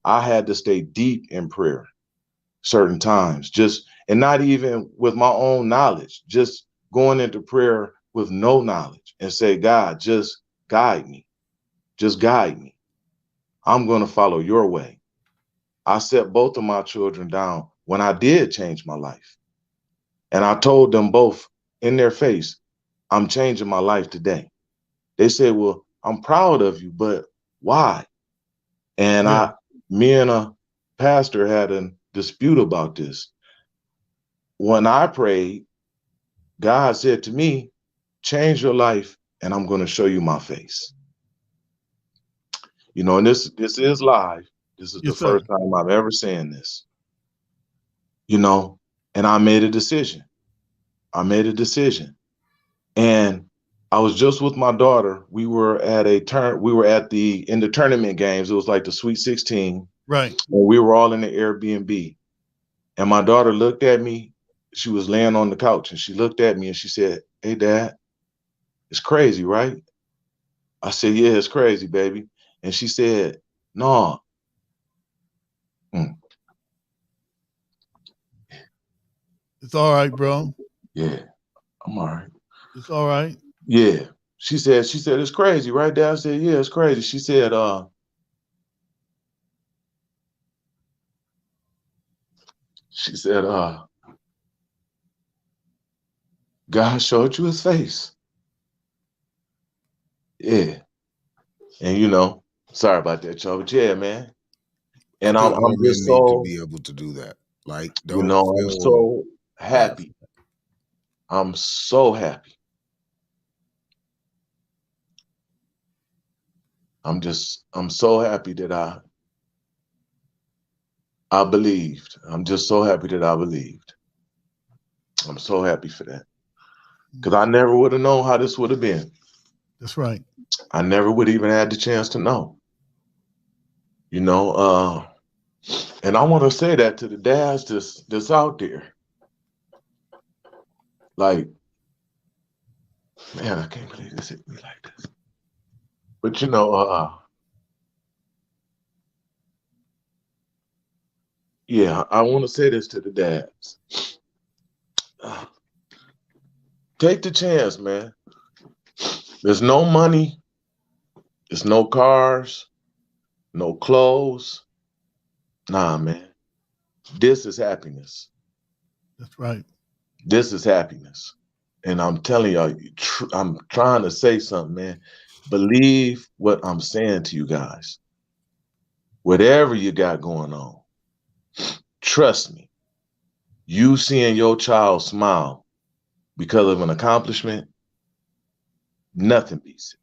Speaker 4: I had to stay deep in prayer certain times, just, and not even with my own knowledge, just going into prayer with no knowledge and say, God, just guide me. Just guide me. I'm going to follow your way. I set both of my children down when I did change my life. And I told them both in their face, I'm changing my life today. They said, well, I'm proud of you, but why? And me and a pastor had a dispute about this. When I prayed, God said to me, change your life and I'm going to show you my face. You know, and this is live. This is the first time I'm ever saying this. You know, and I made a decision. And I was just with my daughter. We were at in the tournament games. It was like the Sweet 16.
Speaker 1: Right.
Speaker 4: And we were all in the Airbnb. And my daughter looked at me. She was laying on the couch and she looked at me and she said, hey, Dad, it's crazy, right? I said, yeah, it's crazy, baby. And she said, no.
Speaker 1: It's all right, bro.
Speaker 4: Yeah, I'm all right.
Speaker 1: It's all right.
Speaker 4: Yeah. She said, it's crazy, right, Dad? I said, yeah, it's crazy. She said, God showed you his face. Yeah. And you know, sorry about that, y'all, but yeah, man. And I'm just
Speaker 2: need to be able to do that. Like, don't
Speaker 4: you know, I'm so happy. I'm so happy. I'm so happy that I believed. I'm just so happy that I believed. I'm so happy for that. Because I never would have known how this would have been.
Speaker 1: That's right.
Speaker 4: I never would even had the chance to know. You know, and I want to say that to the dads that's out there. Like, man, I can't believe this hit me like this. But you know, yeah, I want to say this to the dads. Take the chance, man. There's no money. There's no cars, no clothes. Nah, man. This is happiness.
Speaker 1: That's right.
Speaker 4: This is happiness. And I'm telling y'all, I'm trying to say something, man. Believe what I'm saying to you guys. Whatever you got going on, trust me. You seeing your child smile because of an accomplishment, nothing beats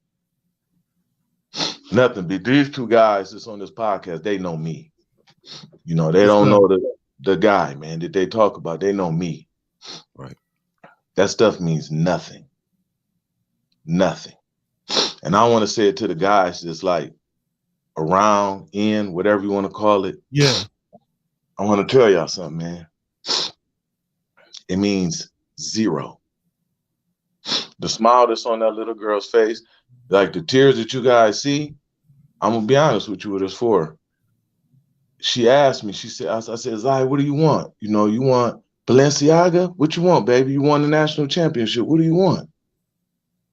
Speaker 4: it. Nothing beats these two guys that's on this podcast. They know me. You know, they don't know the guy, man, that they talk about. They know me.
Speaker 2: Right.
Speaker 4: That stuff means nothing. Nothing. And I want to say it to the guys that's like around, in, whatever you want to call it.
Speaker 1: Yeah.
Speaker 4: I want to tell y'all something, man. It means zero. The smile that's on that little girl's face, like the tears that you guys see, I'm going to be honest with you what it's for. She asked me, she said, I said, Zai, what do you want? You know, you want Balenciaga? What you want, baby? You won the national championship. What do you want?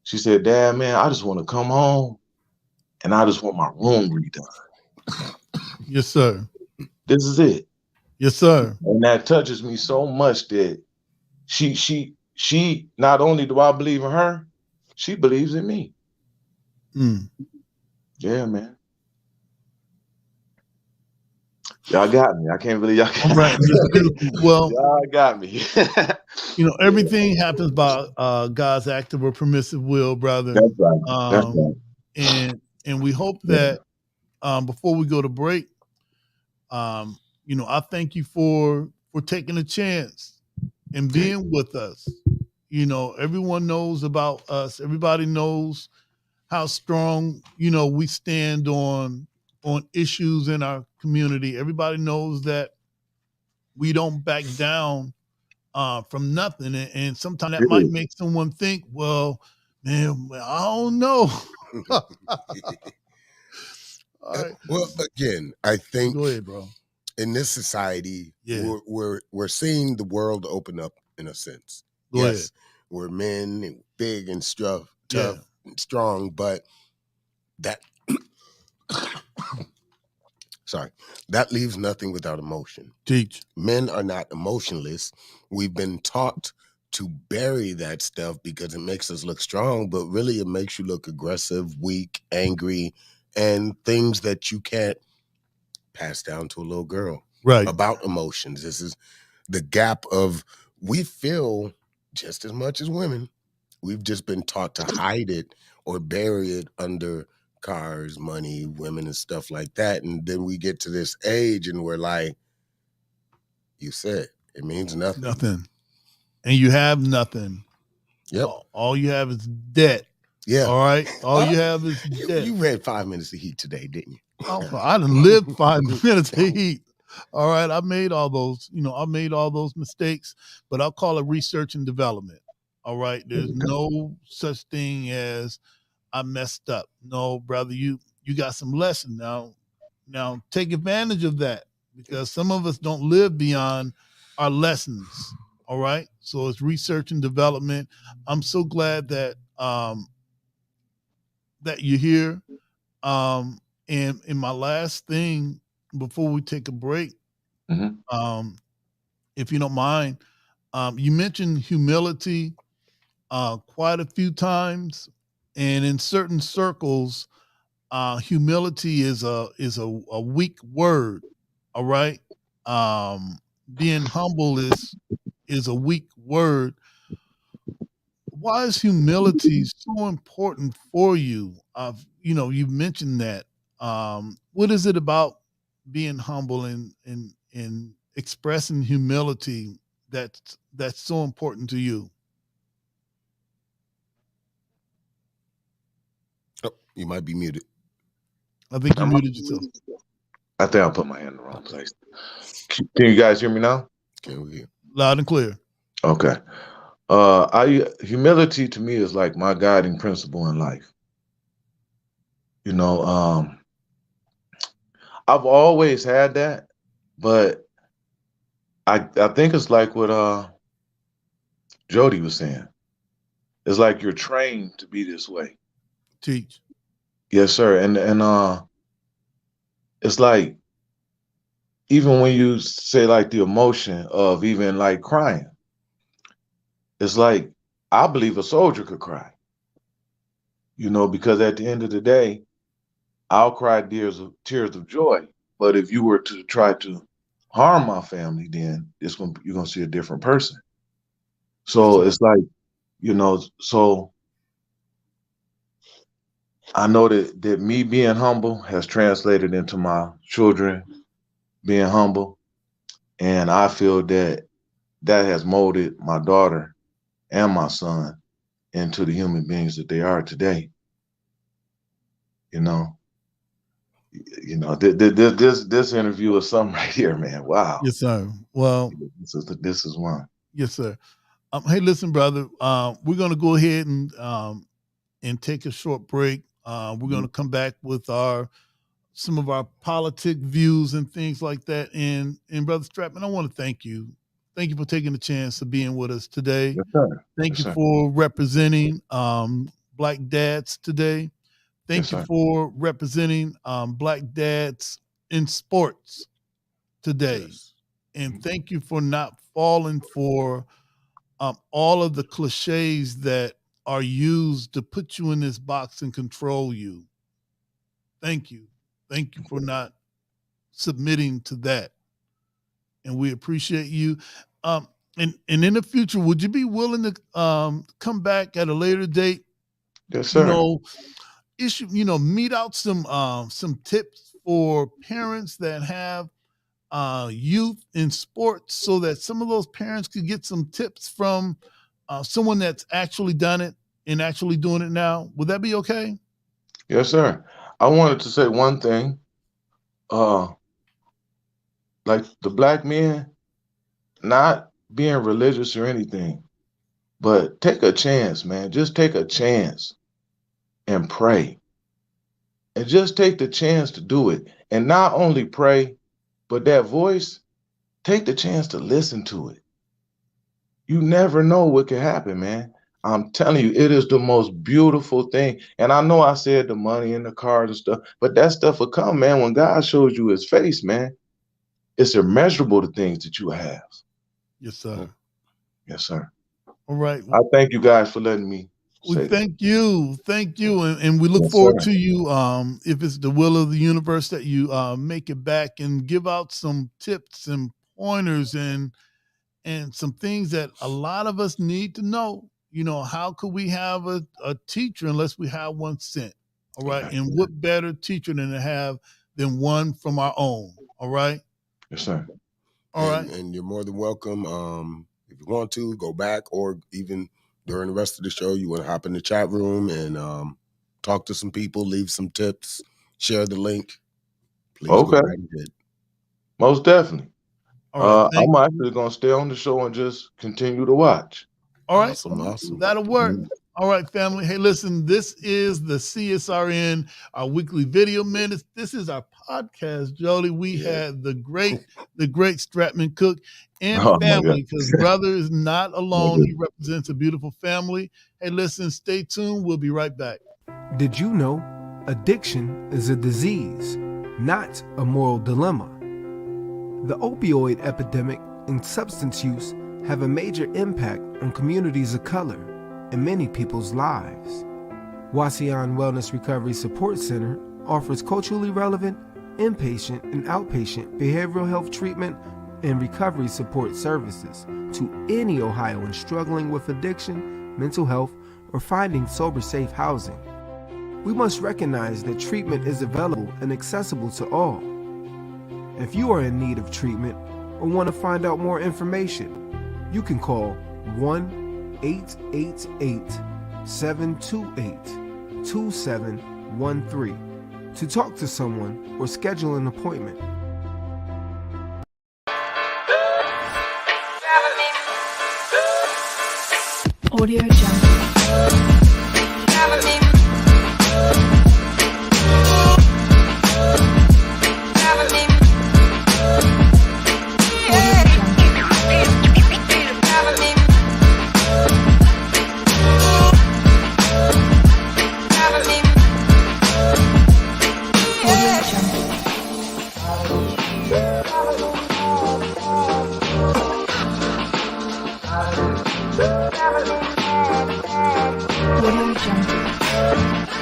Speaker 4: She said, Dad, man, I just want to come home and I just want my room redone.
Speaker 1: Yes, sir.
Speaker 4: This is it.
Speaker 1: Yes, sir.
Speaker 4: And that touches me so much that she not only do I believe in her, she believes in me. Yeah, man. Y'all got me. I can't believe y'all got
Speaker 1: right.
Speaker 4: me.
Speaker 1: Well,
Speaker 4: y'all got me.
Speaker 1: You know, everything happens by God's active or permissive will, brother.
Speaker 4: That's right. That's right.
Speaker 1: And we hope that before we go to break, you know, I thank you for taking a chance and being with us. You know, everyone knows about us. Everybody knows how strong, you know, we stand on issues in our community. Everybody knows that we don't back down from nothing. And sometimes that might make someone think, well, man, I don't know.
Speaker 2: All right. Well, again, I think
Speaker 1: go ahead, bro.
Speaker 2: In this society, we're seeing the world open up in a sense.
Speaker 1: Go ahead.
Speaker 2: we're men, big and tough
Speaker 1: Yeah.
Speaker 2: and strong, but that sorry, that leaves nothing without emotion.
Speaker 1: Teach.
Speaker 2: Men are not emotionless. We've been taught to bury that stuff because it makes us look strong, but really it makes you look aggressive, weak, angry, and things that you can't pass down to a little girl.
Speaker 1: Right.
Speaker 2: About emotions. This is the gap of, we feel just as much as women. We've just been taught to hide it or bury it under cars, money, women, and stuff like that. And then we get to this age and we're like, you said, it means nothing.
Speaker 1: Nothing. And you have nothing.
Speaker 2: Yep.
Speaker 1: All you have is debt.
Speaker 2: Yeah.
Speaker 1: All right. All you have is debt.
Speaker 2: You read 5 Minutes of Heat today, didn't you?
Speaker 1: Oh, I done lived 5 minutes of heat. All right. I made all those, I made all those mistakes, but I'll call it research and development. All right. There's no such thing as I messed up. No, brother, you got some lesson now. Now take advantage of that, because some of us don't live beyond our lessons. All right. So it's research and development. I'm so glad that that you're here. And in my last thing before we take a break, if you don't mind, you mentioned humility quite a few times, and in certain circles, humility is a weak word. All right. Being humble is a weak word. Why is humility so important for you? You've mentioned that. What is it about being humble and expressing humility that's so important to you?
Speaker 2: Oh, you might be muted.
Speaker 1: I think you muted yourself.
Speaker 4: I think I put my hand in the wrong place. Can you guys hear me now?
Speaker 2: Can we hear?
Speaker 1: Loud and clear.
Speaker 4: Okay. Humility to me is like my guiding principle in life. I've always had that, but I think it's like what Jody was saying. It's like you're trained to be this way.
Speaker 1: Teach.
Speaker 4: Yes, sir. And it's like, even when you say like the emotion of even like crying, it's like, I believe a soldier could cry, because at the end of the day, I'll cry tears of joy. But if you were to try to harm my family, then you're gonna see a different person. So it's like, so I know that me being humble has translated into my children being humble. And I feel that has molded my daughter and my son into the human beings that they are today. This interview is something right here, man. Wow.
Speaker 1: Yes, sir. Well,
Speaker 4: this is one.
Speaker 1: Yes, sir. Hey, listen, brother. We're going to go ahead and take a short break. We're going to come back with some of our politic views and things like that. And Brother Stratman, I want to thank you. Thank you for taking the chance of being with us today.
Speaker 4: Yes, sir.
Speaker 1: Thank you for representing Black dads today. Thank you for representing Black dads in sports today. Yes. And thank you for not falling for all of the cliches that are used to put you in this box and control you. Thank you. Thank you for not submitting to that. And we appreciate you. And in the future, would you be willing to come back at a later date?
Speaker 4: Yes, sir.
Speaker 1: Meet out some tips for parents that have youth in sports, so that some of those parents could get some tips from someone that's actually done it and actually doing it now. Would that be okay?
Speaker 4: Yes, sir. I wanted to say one thing. Like the Black men, not being religious or anything, but take a chance, man. Just take a chance and pray. And just take the chance to do it. And not only pray, but that voice, take the chance to listen to it. You never know what can happen, man. I'm telling you, it is the most beautiful thing. And I know I said the money and the cars and stuff, but that stuff will come, man. When God shows you his face, man, it's immeasurable, the things that you have.
Speaker 1: Yes, sir.
Speaker 4: Yes, sir.
Speaker 1: All right.
Speaker 4: I thank you guys for letting me
Speaker 1: We
Speaker 4: say that.
Speaker 1: thank you, and we look
Speaker 4: Yes,
Speaker 1: forward
Speaker 4: sir.
Speaker 1: to you. If it's the will of the universe that you make it back and give out some tips and pointers and some things that a lot of us need to know. You know, how could we have a teacher unless we have one sent? All right,
Speaker 4: Amen.
Speaker 1: and what better teacher than one from our own? All right,
Speaker 4: Yes, sir.
Speaker 1: all right.
Speaker 2: And you're more than welcome. If you want to go back, or even during the rest of the show, you want to hop in the chat room and talk to some people, leave some tips, share the link. Please go
Speaker 4: Okay.
Speaker 2: right ahead.
Speaker 4: Most definitely.
Speaker 1: All right, thank
Speaker 4: I'm
Speaker 1: you.
Speaker 4: actually gonna stay on the show and just continue to watch.
Speaker 1: All right,
Speaker 2: Awesome.
Speaker 1: that'll work. All right, family. Hey, listen, this is the CSRN, our weekly video minutes. This is our podcast, Jody. We had the great Stratman Cook and
Speaker 4: Oh my God.
Speaker 1: family, because brother is not alone. He represents a beautiful family. Hey, listen, stay tuned. We'll be right back.
Speaker 5: Did you know addiction is a disease, not a moral dilemma? The opioid epidemic and substance use have a major impact on communities of color and many people's lives. Wasion Wellness Recovery Support Center offers culturally relevant inpatient and outpatient behavioral health treatment and recovery support services to any Ohioan struggling with addiction, mental health, or finding sober-safe housing. We must recognize that treatment is available and accessible to all. If you are in need of treatment or want to find out more information, you can call 1-888-728-2713 to talk to someone or schedule an appointment.
Speaker 6: Audio Jungle. Audio Jungle. Audio Jungle. Audio Jungle. Audio Jungle. Audio Jungle.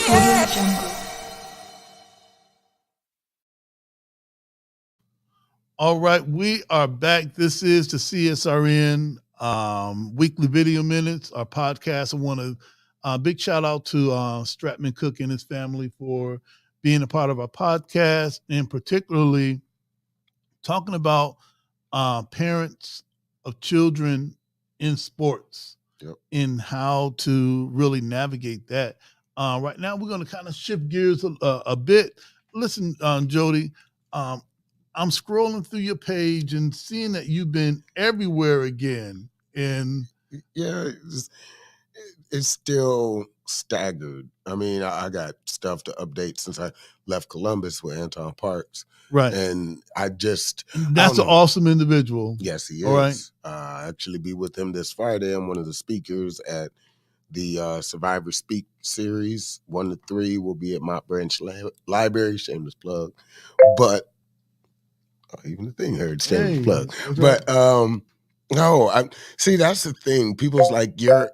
Speaker 6: Audio Jungle.
Speaker 1: All right, we are back. This is the CSRN weekly video minutes, our podcast. I want to big shout out to Stratman Cook and his family for being a part of our podcast, and particularly talking about parents of children in sports.
Speaker 2: Yep.
Speaker 1: In how to really navigate that. Right now, we're going to kind of shift gears a bit. Listen, Jody, I'm scrolling through your page and seeing that you've been everywhere again. And
Speaker 2: Yeah, it's still staggered. I mean, I got stuff to update since I left Columbus with Anton Parks.
Speaker 1: right,
Speaker 2: And I just,
Speaker 1: that's an awesome individual.
Speaker 2: yes, he is.
Speaker 1: All right.
Speaker 2: I actually be with him this Friday. I'm one of the speakers at the Survivor Speak series. 1 to 3 will be at Mont Branch Library. Shameless plug. But even the thing heard shameless
Speaker 1: Hey,
Speaker 2: plug.
Speaker 1: that's right.
Speaker 2: But no, I see, that's the thing. People's like, you're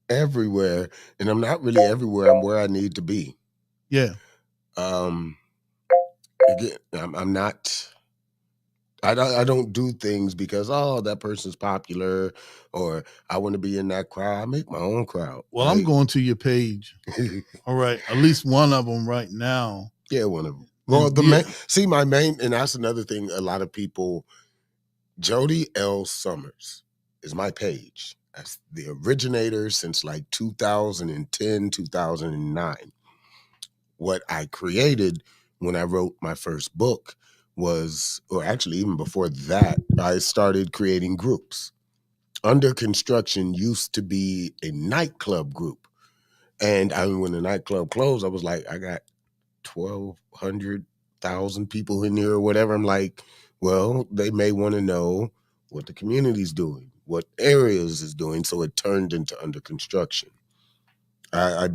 Speaker 2: everywhere, and I'm not really everywhere. I'm where I need to be.
Speaker 1: Yeah,
Speaker 2: Again, I'm not. I don't do things because, oh, that person's popular or I want to be in that crowd. I make my own crowd.
Speaker 1: Well, I'm going to your page. All right, at least one of them right now.
Speaker 2: Yeah, one of them. Well,
Speaker 1: And
Speaker 2: the
Speaker 1: yeah.
Speaker 2: my main, and that's another thing. A lot of people, Jody L. Summers is my page. That's the originator since like 2010, 2009. What I created when I wrote my first book was, or actually even before that, I started creating groups. Under Construction used to be a nightclub group. And when the nightclub closed, I was like, I got 1,200,000 people in here or whatever. I'm like, well, they may want to know what the community's doing, what areas is doing. So it turned into Under Construction. I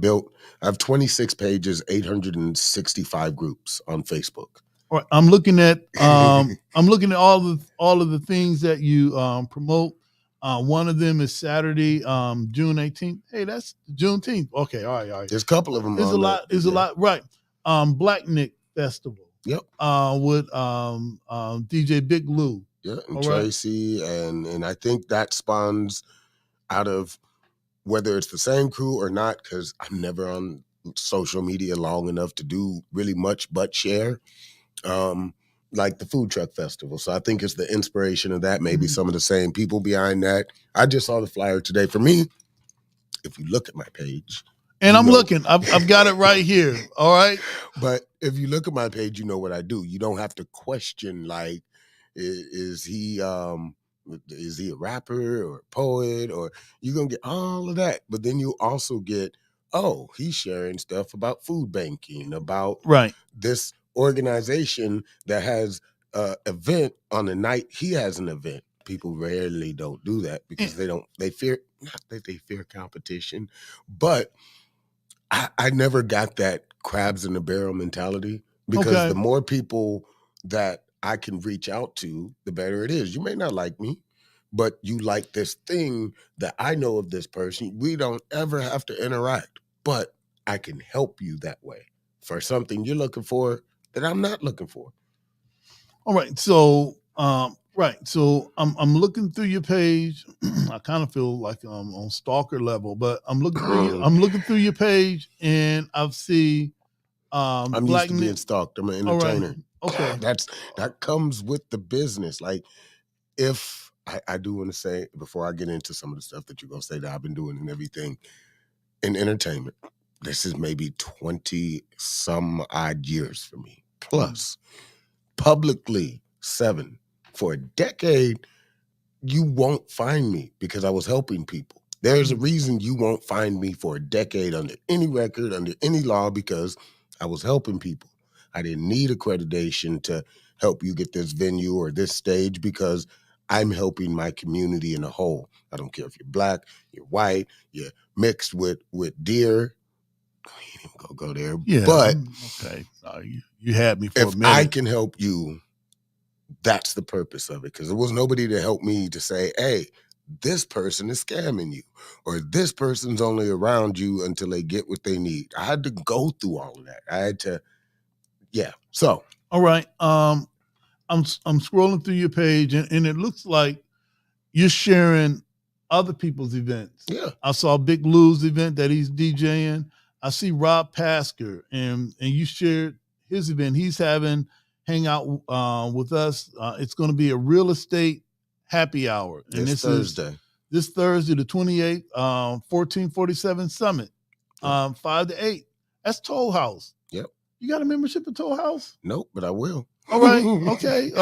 Speaker 2: have 26 pages, 865 groups on Facebook.
Speaker 1: All right, I'm looking at all of the things that you promote. One of them is Saturday, June 18th. Hey, that's Juneteenth. Okay, all right.
Speaker 2: There's a couple of them.
Speaker 1: There's a lot. There's a lot. Right. Black Nick Festival.
Speaker 2: Yep.
Speaker 1: With DJ Big Lou.
Speaker 2: Yeah, and
Speaker 1: all
Speaker 2: Tracy,
Speaker 1: right.
Speaker 2: and I think that spawns out of whether it's the same crew or not, because I'm never on social media long enough to do really much but share. Like the food truck festival. So I think it's the inspiration of that, maybe some of the same people behind that. I just saw the flyer today. For me, if you look at my page.
Speaker 1: And I'm looking, I've got it right here. All right.
Speaker 2: But if you look at my page, you know what I do. You don't have to question like, is he a rapper or a poet, or you're going to get all of that. But then you also get, oh, he's sharing stuff about food banking, about this organization that has an event on the night he has an event. People rarely don't do that because they fear, not that they fear competition, but I never got that crabs in the barrel mentality, because the more people that I can reach out to, the better it is. You may not like me, but you like this thing that I know of this person. We don't ever have to interact, but I can help you that way for something you're looking for that I'm not looking for.
Speaker 1: All right. So, So I'm looking through your page. I kind of feel like I'm on stalker level, but I'm looking through your page, and I see.
Speaker 2: I'm used to being stalked. I'm an entertainer.
Speaker 1: Right. Okay.
Speaker 2: That comes with the business. Like, if I do want to say, before I get into some of the stuff that you're gonna say that I've been doing and everything in entertainment, this is maybe 20 some odd years for me. Plus, publicly 7 for a decade. You won't find me because I was helping people. There's a reason you won't find me for a decade under any record, under any law, because I was helping people. I didn't need accreditation to help you get this venue or this stage, because I'm helping my community in a whole. I don't care if you're black, you're white, you're mixed with deer. I ain't even gonna go there.
Speaker 1: Yeah,
Speaker 2: but
Speaker 1: okay, you had me for a minute.
Speaker 2: If I can help you, that's the purpose of it, because there was nobody to help me to say, hey, this person is scamming you, or this person's only around you until they get what they need. I had to go through all of that. I had to, yeah. So,
Speaker 1: all right. I'm scrolling through your page, and it looks like you're sharing other people's events.
Speaker 2: Yeah.
Speaker 1: I saw Big Lou's event that he's DJing. I see Rob Pasker, and you shared his event. He's having hang out with us. It's going to be a real estate happy hour. And this
Speaker 2: Thursday.
Speaker 1: This Thursday, the 28th, 1447 Summit, 5 to 8. That's Toll House.
Speaker 2: Yep.
Speaker 1: You got a membership at Toll House?
Speaker 2: Nope, but I will.
Speaker 1: All right. Okay.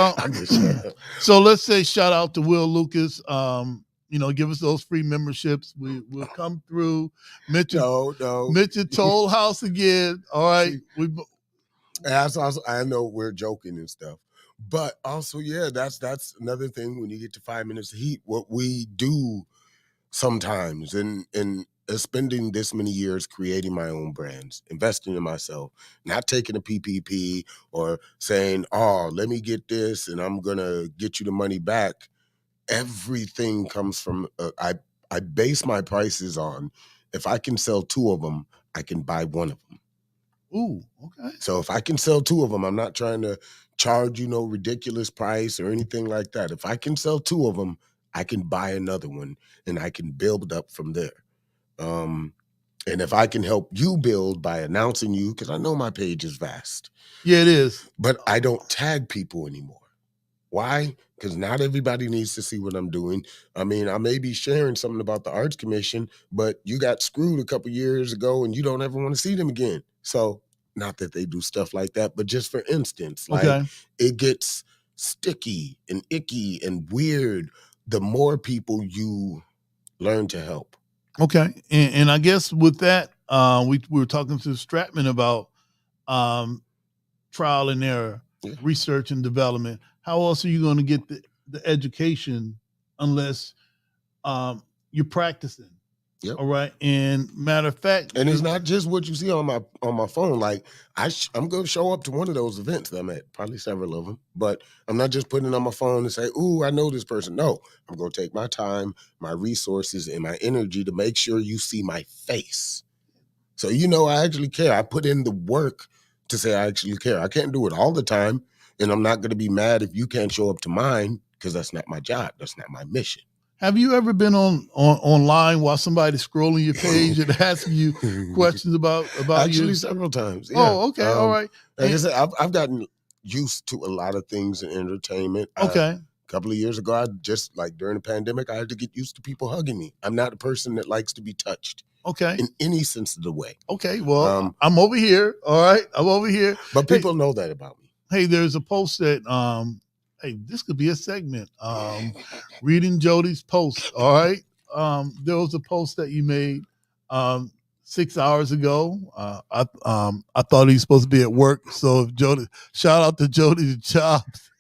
Speaker 1: So let's say shout out to Will Lucas. Give us those free memberships. We'll come through. Mention Toll House again. All right.
Speaker 2: I know we're joking and stuff, but also, yeah, that's another thing. When you get to 5 minutes of heat, what we do sometimes, and spending this many years creating my own brands, investing in myself, not taking a PPP or saying, oh, let me get this and I'm gonna get you the money back. Everything comes from I base my prices on, if I can sell 2 of them, I can buy 1 of them.
Speaker 1: Ooh, okay.
Speaker 2: So if I can sell 2 of them, I'm not trying to charge you no ridiculous price or anything like that. If I can sell 2 of them, I can buy another one and I can build up from there. And if I can help you build by announcing you, because I know my page is vast,
Speaker 1: Yeah, it is.
Speaker 2: but I don't tag people anymore. Why? Because not everybody needs to see what I'm doing. I mean, I may be sharing something about the Arts Commission, but you got screwed a couple years ago and you don't ever want to see them again. So, not that they do stuff like that, but just for instance, like
Speaker 1: Okay.
Speaker 2: it gets sticky and icky and weird the more people you learn to help.
Speaker 1: Okay. And I guess with that, we were talking to Stratman about trial and error,
Speaker 2: Yeah.
Speaker 1: research and development. How else are you going to get the education unless you're practicing?
Speaker 2: Yep.
Speaker 1: All right. And matter of fact,
Speaker 2: And it's not just what you see on my phone. Like I'm going to show up to one of those events that I'm at, probably several of them, but I'm not just putting it on my phone and say, "Ooh, I know this person." No, I'm going to take my time, my resources, and my energy to make sure you see my face. So I actually care. I put in the work to say I actually care. I can't do it all the time, and I'm not going to be mad if you can't show up to mine because that's not my job. That's not my mission.
Speaker 1: have you ever been online while somebody's scrolling your page and asking you questions about
Speaker 2: Actually,
Speaker 1: you?
Speaker 2: several times. Yeah.
Speaker 1: Oh, okay, all right.
Speaker 2: Like I said, I've gotten used to a lot of things in entertainment.
Speaker 1: Okay.
Speaker 2: A couple of years ago, I just like during the pandemic, I had to get used to people hugging me. I'm not a person that likes to be touched
Speaker 1: Okay.
Speaker 2: in any sense of the way.
Speaker 1: Okay. Well, I'm over here. All right. I'm over here.
Speaker 2: But people know that about me.
Speaker 1: Hey, there's a post that hey, this could be a segment. Reading Jody's post. All right. There was a post that you made 6 hours ago. I thought he was supposed to be at work. So if Jody, shout out to Jody the Chops.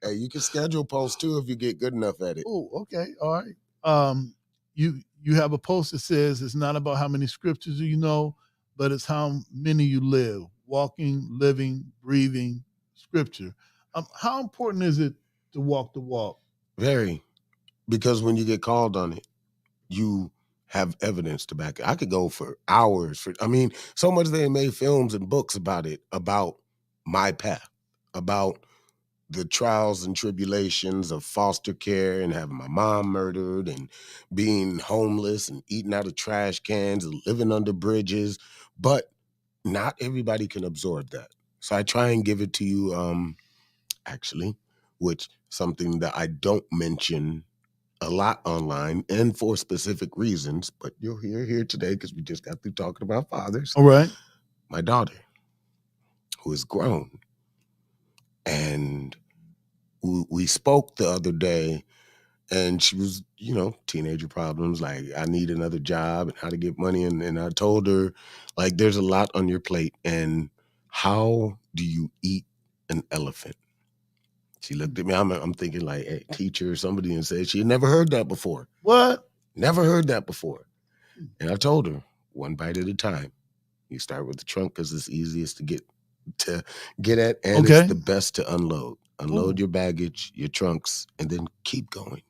Speaker 2: Hey, you can schedule posts too if you get good enough at it.
Speaker 1: Oh, okay. All right. You have a post that says it's not about how many scriptures you know, but it's how many you live, walking, living, breathing scripture. How important is it to walk the walk?
Speaker 2: Very, because when you get called on it, you have evidence to back it. I could go for hours. So much they made films and books about it, about my path, about the trials and tribulations of foster care and having my mom murdered and being homeless and eating out of trash cans and living under bridges. But not everybody can absorb that. So I try and give it to you, actually, which something that I don't mention a lot online and for specific reasons, but you'll hear here today because we just got through talking about fathers.
Speaker 1: All right.
Speaker 2: My daughter, who is grown, and we spoke the other day, and she was, teenager problems, like I need another job and how to get money. And I told her, like, there's a lot on your plate, and how do you eat an elephant? She looked at me. I'm thinking like, hey, teacher or somebody, and said she had never heard that before.
Speaker 1: What?
Speaker 2: Never heard that before. And I told her, one bite at a time. You start with the trunk because it's easiest to get at, and
Speaker 1: Okay.
Speaker 2: it's the best to unload. Unload
Speaker 1: Ooh.
Speaker 2: your baggage, your trunks, and then keep going.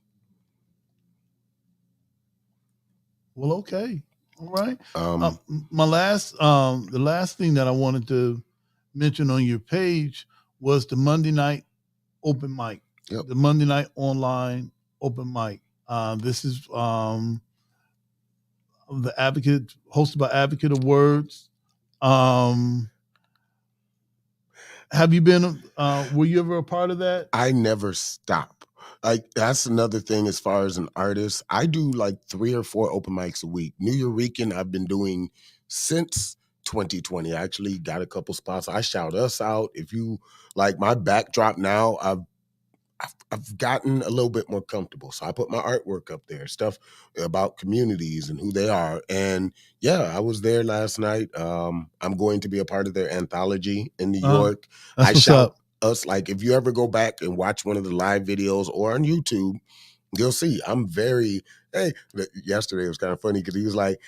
Speaker 1: Well, okay. All right. The last thing that I wanted to mention on your page was the Monday night open mic.
Speaker 2: Yep.
Speaker 1: The Monday night online open mic. This is the Advocate, hosted by Advocate of Words. Have you been? Were you ever a part of that?
Speaker 2: I never stop. Like, that's another thing as far as an artist. I do like 3 or 4 open mics a week. New Eurekan, I've been doing since 2020. I actually got a couple spots. I shout us out. If you like my backdrop now, I've gotten a little bit more comfortable. So I put my artwork up there, stuff about communities and who they are. And yeah, I was there last night. I'm going to be a part of their anthology in New York.
Speaker 1: That's
Speaker 2: I
Speaker 1: what's
Speaker 2: shout
Speaker 1: up.
Speaker 2: us, like, if you ever go back and watch one of the live videos or on YouTube, you'll see I'm very, yesterday it was kind of funny because he was like,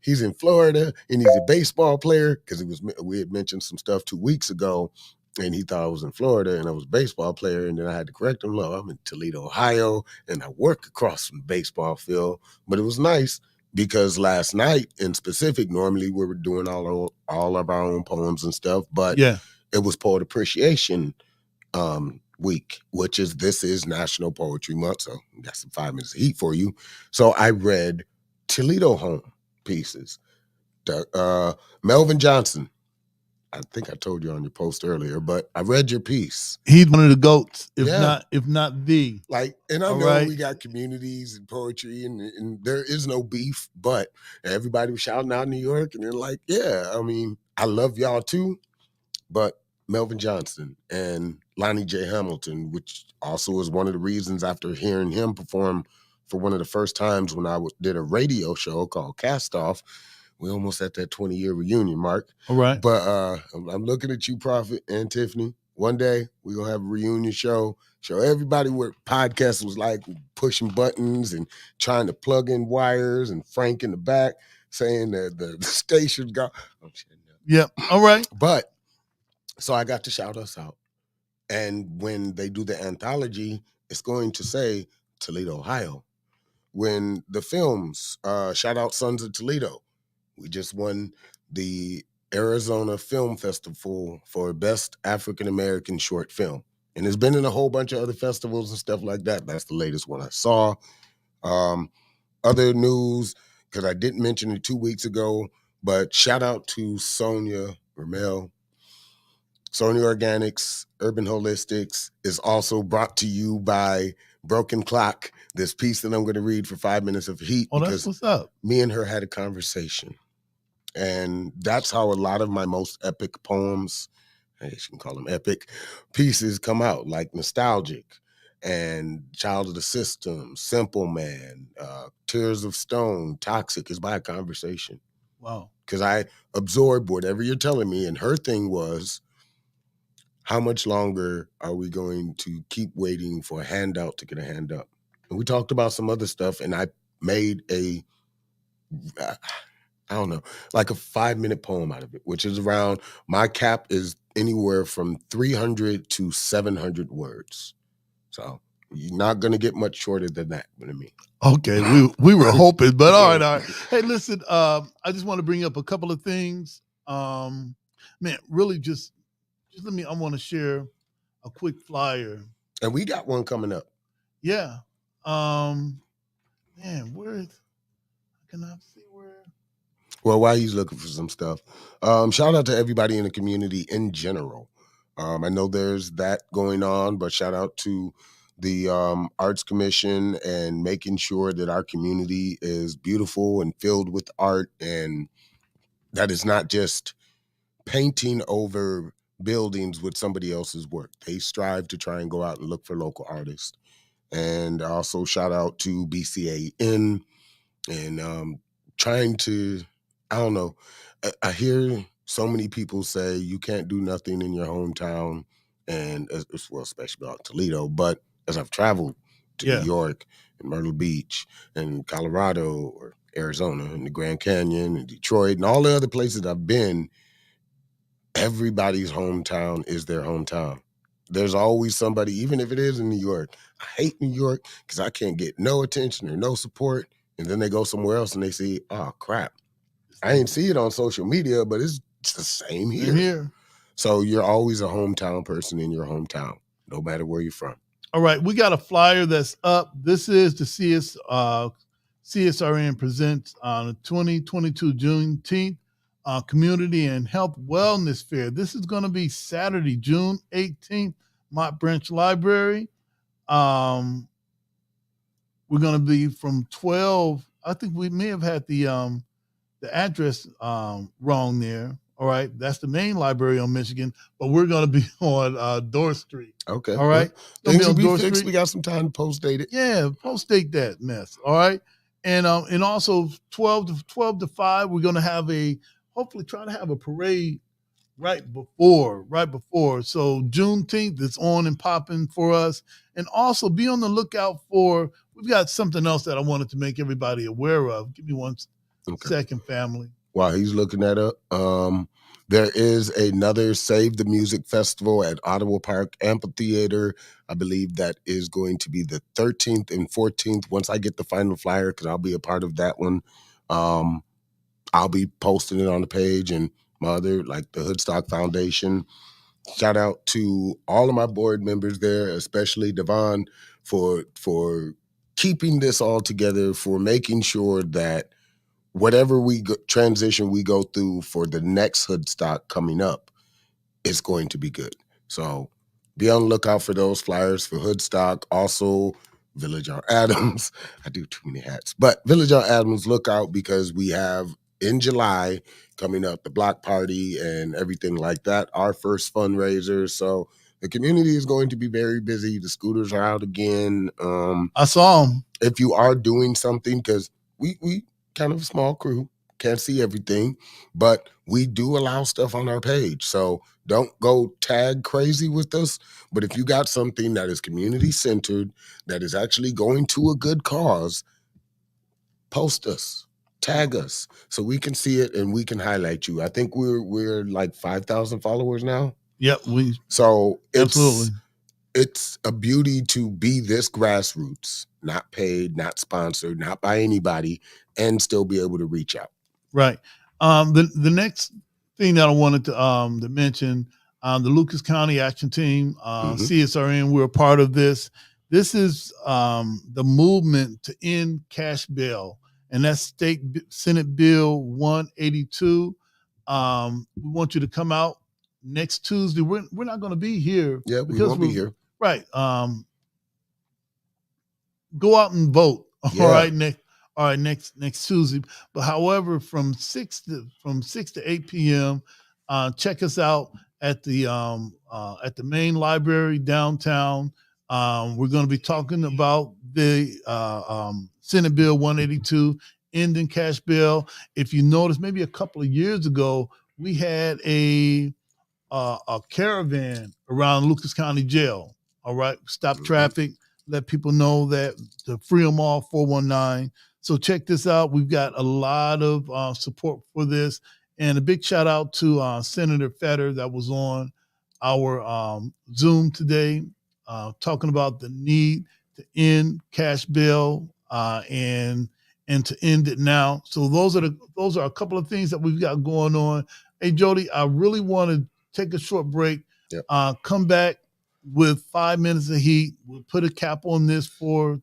Speaker 2: he's in Florida and he's a baseball player, because we had mentioned some stuff 2 weeks ago. And he thought I was in Florida and I was a baseball player. And then I had to correct him. Look, I'm in Toledo, Ohio, and I work across from the baseball field. But it was nice because last night in specific, normally we were doing all all of our own poems and stuff, but
Speaker 1: Yeah.
Speaker 2: it was Poet Appreciation week, which is this is National Poetry Month, so got some 5 minutes of heat for you. So I read Toledo Home pieces. Melvin Johnson, I think I told you on your post earlier, but I read your piece.
Speaker 1: He's one of the GOATs, if
Speaker 2: Yeah.
Speaker 1: not the.
Speaker 2: Like, and I
Speaker 1: All
Speaker 2: know
Speaker 1: right.
Speaker 2: we got communities and poetry, and there is no beef, but everybody was shouting out New York, and they're like, yeah, I mean, I love y'all too, but Melvin Johnson and Lonnie J. Hamilton, which also is one of the reasons after hearing him perform for one of the first times when I did a radio show called Cast Off. We almost at that 20-year reunion mark.
Speaker 1: All right.
Speaker 2: But I'm looking at you, Prophet and Tiffany. One day we're going to have a reunion show everybody what podcast was like, pushing buttons and trying to plug in wires, and Frank in the back saying that the station got. Oh, shit, no.
Speaker 1: Yep. All right.
Speaker 2: But so I got to shout us out. And when they do the anthology, it's going to say Toledo, Ohio. When the films, shout out Sons of Toledo. We just won the Arizona Film Festival for Best African American Short Film. And it's been in a whole bunch of other festivals and stuff like that. That's the latest one I saw. Other news, because I didn't mention it 2 weeks ago, but shout out to Sonia Ramel. Sonia Organics, Urban Holistics is also brought to you by Broken Clock, this piece that I'm going to read for 5 minutes of heat.
Speaker 1: Oh, that's what's up.
Speaker 2: Me and her had a conversation. And that's how a lot of my most epic poems, I guess you can call them epic, pieces come out, like Nostalgic and Child of the System, Simple Man, Tears of Stone, Toxic is by a conversation.
Speaker 1: Wow.
Speaker 2: Because I absorbed whatever you're telling me. And her thing was, how much longer are we going to keep waiting for a handout to get a hand up? And we talked about some other stuff, and I made I don't know, like a 5-minute poem out of it, which is around, my cap is anywhere from 300 to 700 words. So you're not going to get much shorter than that with me.
Speaker 1: Okay, we were hoping, but all right. Hey, listen, I just want to bring up a couple of things. Man, really just let me, I want to share a quick flyer.
Speaker 2: And we got one coming up.
Speaker 1: Yeah. Man, I cannot see where.
Speaker 2: Well, while he's looking for some stuff, shout out to everybody in the community in general. I know there's that going on, but shout out to the Arts Commission and making sure that our community is beautiful and filled with art, and that is not just painting over buildings with somebody else's work. They strive to try and go out and look for local artists. And also shout out to BCAN and trying to, I don't know, I hear so many people say you can't do nothing in your hometown, and well, especially about Toledo, but as I've traveled to New York and Myrtle Beach and Colorado or Arizona and the Grand Canyon and Detroit and all the other places I've been, everybody's hometown is their hometown. There's always somebody, even if it is in New York. I hate New York because I can't get no attention or no support. And then they go somewhere else and they see, oh, crap. I ain't see it on social media, but it's the same here. So you're always a hometown person in your hometown, no matter where you're from.
Speaker 1: All right, we got a flyer that's up. This is the CSRN presents on the 2022 Juneteenth Community and Health Wellness Fair. This is going to be Saturday, June 18th, Mott Branch Library. We're going to be from 12. I think we may have had the address wrong there. All right, that's the main library on Michigan, but we're going to be on Dorr Street.
Speaker 2: Okay.
Speaker 1: All right.
Speaker 2: Things will be fixed. We got some time to post date it.
Speaker 1: Yeah, post date that mess. All right. And also 12 to 5, we're going to hopefully try to have a parade right before. So Juneteenth is on and popping for us. And also be on the lookout we've got something else that I wanted to make everybody aware of. Give me one second, family.
Speaker 2: While he's looking that up, there is another Save the Music Festival at Ottawa Park Amphitheater. I believe that is going to be the 13th and 14th. Once I get the final flyer, because I'll be a part of that one, I'll be posting it on the page, and like the Hoodstock Foundation. Shout out to all of my board members there, especially Devon, for keeping this all together, for making sure that whatever transition we go through for the next Hoodstock coming up, it's going to be good. So be on the lookout for those flyers for Hoodstock. Also, Village on Adams. I do too many hats. But Village on Adams, look out, because we have in July coming up the block party and everything like that, our first fundraiser. So the community is going to be very busy. The scooters are out again.
Speaker 1: I saw them.
Speaker 2: If you are doing something, because we kind of a small crew, can't see everything, but we do allow stuff on our page. So don't go tag crazy with us. But if you got something that is community centered, that is actually going to a good cause, post us, tag us, so we can see it and we can highlight you. I think we're like 5,000 followers now.
Speaker 1: Yep,
Speaker 2: so
Speaker 1: absolutely.
Speaker 2: It's a beauty to be this grassroots, not paid, not sponsored, not by anybody, and still be able to reach out.
Speaker 1: Right. The next thing that I wanted to mention, the Lucas County Action Team, CSRN, we're a part of this. This is the movement to end cash bail, and that's State Senate Bill 182. We want you to come out next Tuesday. We're not going to be here.
Speaker 2: Yeah, we won't be here.
Speaker 1: Right. Go out and vote.
Speaker 2: Yeah.
Speaker 1: All right, next Tuesday. But however, from 6 to 8 p.m., check us out at the main library downtown. We're going to be talking about the Senate Bill 182, ending cash bail. If you notice, maybe a couple of years ago, we had a caravan around Lucas County Jail. All right, stop traffic, let people know that to free them all, 419. So check this out. We've got a lot of support for this. And a big shout out to Senator Fetter that was on our Zoom today talking about the need to end cash bail and to end it now. So those are a couple of things that we've got going on. Hey, Jody, I really want to take a short break, come back with 5 minutes of heat. We'll put a cap on this for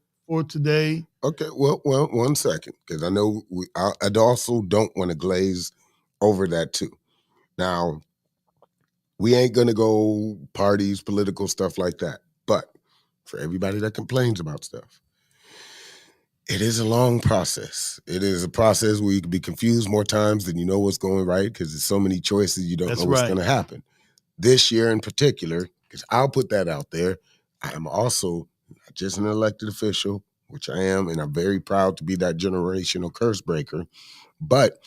Speaker 1: today.
Speaker 2: Okay, well, 1 second, because I know I also don't want to glaze over that too. Now, we ain't gonna go parties, political stuff like that. But for everybody that complains about stuff, it is a long process. It is a process where you can be confused more times than you know what's going right, because there's so many choices you don't know what's going to happen. This year in particular, because I'll put that out there, I am also not just an elected official, which I am, and I'm very proud to be that generational curse breaker, but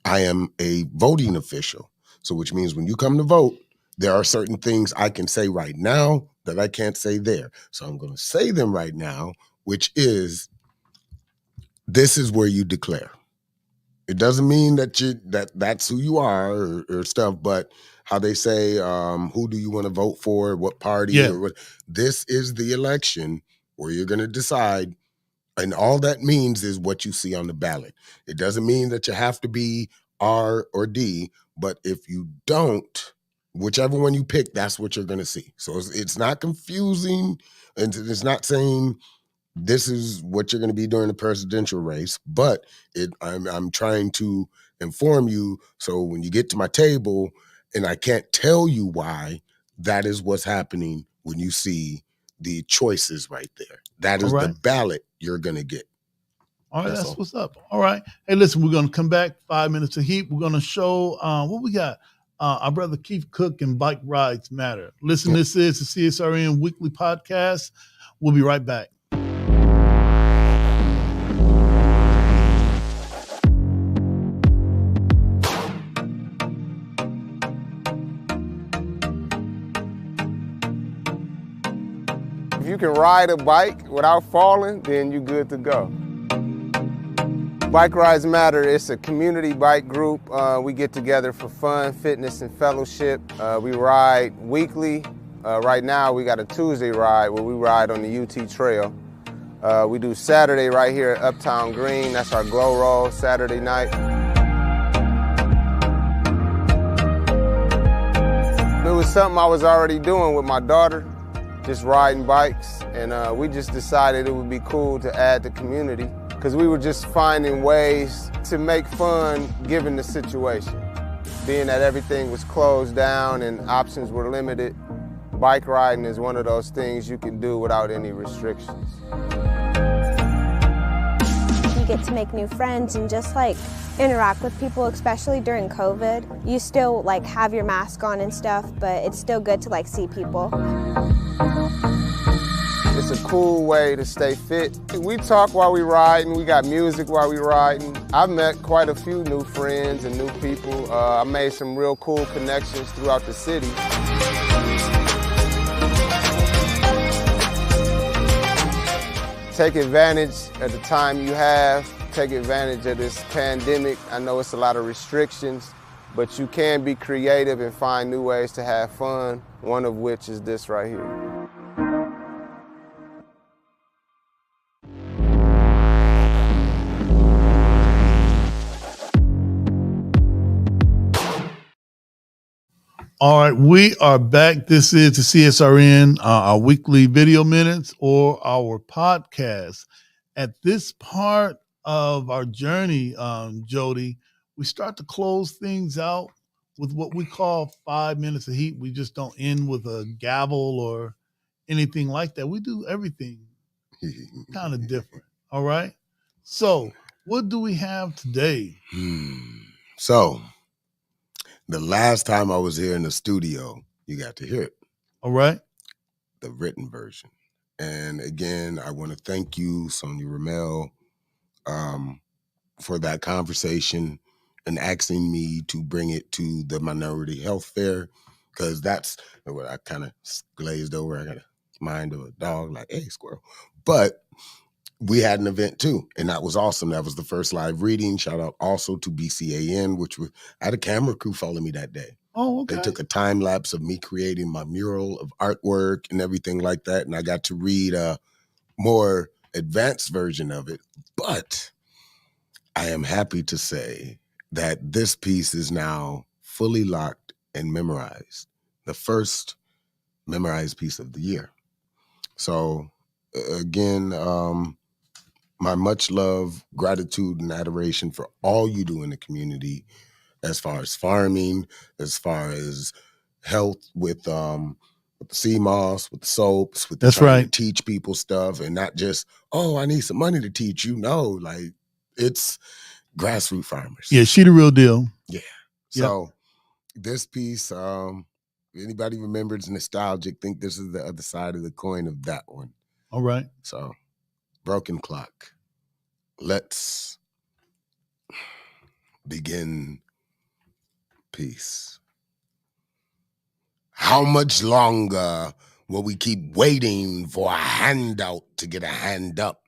Speaker 2: I am a voting official. So which means when you come to vote, there are certain things I can say right now that I can't say there. So I'm going to say them right now, which is, this is where you declare. It doesn't mean that that's who you are or stuff, but how they say, who do you want to vote for, what party, or what? This is the election where you're going to decide, and all that means is what you see on the ballot. It doesn't mean that you have to be R or D, but if you don't, whichever one you pick, that's what you're going to see. So it's not confusing, and it's not saying this is what you're going to be during the presidential race, but I'm trying to inform you, so when you get to my table and I can't tell you why, that is what's happening when you see the choices right there. That is the ballot you're going to get.
Speaker 1: All right, that's what's up. All right. Hey, listen, we're going to come back, 5 minutes of heat. We're going to show what we got. Our brother Keith Cook and Bike Rides Matter. Listen, this is the CSRN Weekly Podcast. We'll be right back.
Speaker 7: If you can ride a bike without falling, then you're good to go. Bike Rides Matter. It's a community bike group. We get together for fun, fitness, and fellowship. We ride weekly. Right now, we got a Tuesday ride where we ride on the UT Trail. We do Saturday right here at Uptown Green. That's our glow roll Saturday night. was something I was already doing with my daughter, just riding bikes, and we just decided it would be cool to add the community because we were just finding ways to make fun given the situation. Being that everything was closed down and options were limited, bike riding is one of those things you can do without any restrictions.
Speaker 8: You get to make new friends and just like interact with people, especially during COVID. You still like have your mask on and stuff, but it's still good to like see people.
Speaker 7: It's a cool way to stay fit. We talk while we riding, we got music while we riding. I've met quite a few new friends and new people. I made some real cool connections throughout the city. Take advantage of the time you have. Take advantage of this pandemic. I know it's a lot of restrictions, but you can be creative and find new ways to have fun, one of which is this right here.
Speaker 1: All right, we are back. This is the CSRN, our weekly video minutes or our podcast. At this part of our journey, Jody, we start to close things out with what we call 5 minutes of heat. We just don't end with a gavel or anything like that. We do everything kind of different. All right. So, what do we have today?
Speaker 2: So, the last time I was here in the studio, you got to hear it.
Speaker 1: All right.
Speaker 2: The written version. And again, I want to thank you, Sonia Ramel, for that conversation and asking me to bring it to the Minority Health Fair, because that's what I kind of glazed over. I got a mind of a dog, like, hey, squirrel. But we had an event too, and that was awesome. That was the first live reading. Shout out also to BCAN, which I had a camera crew follow me that day.
Speaker 1: Oh, okay.
Speaker 2: They took a time lapse of me creating my mural of artwork and everything like that, and I got to read a more advanced version of it. But I am happy to say that this piece is now fully locked and memorized. The first memorized piece of the year. So again, my much love, gratitude, and adoration for all you do in the community as far as farming, as far as health with the sea moss, with the soaps, with
Speaker 1: That's
Speaker 2: trying
Speaker 1: right.
Speaker 2: to teach people stuff and not just, oh, I need some money to teach you. No, like it's grassroots farmers.
Speaker 1: Yeah, she the real deal.
Speaker 2: Yeah. So this piece, anybody remembers nostalgic, think this is the other side of the coin of that one.
Speaker 1: All right.
Speaker 2: So broken clock. Let's begin peace. How much longer will we keep waiting for a handout to get a hand up?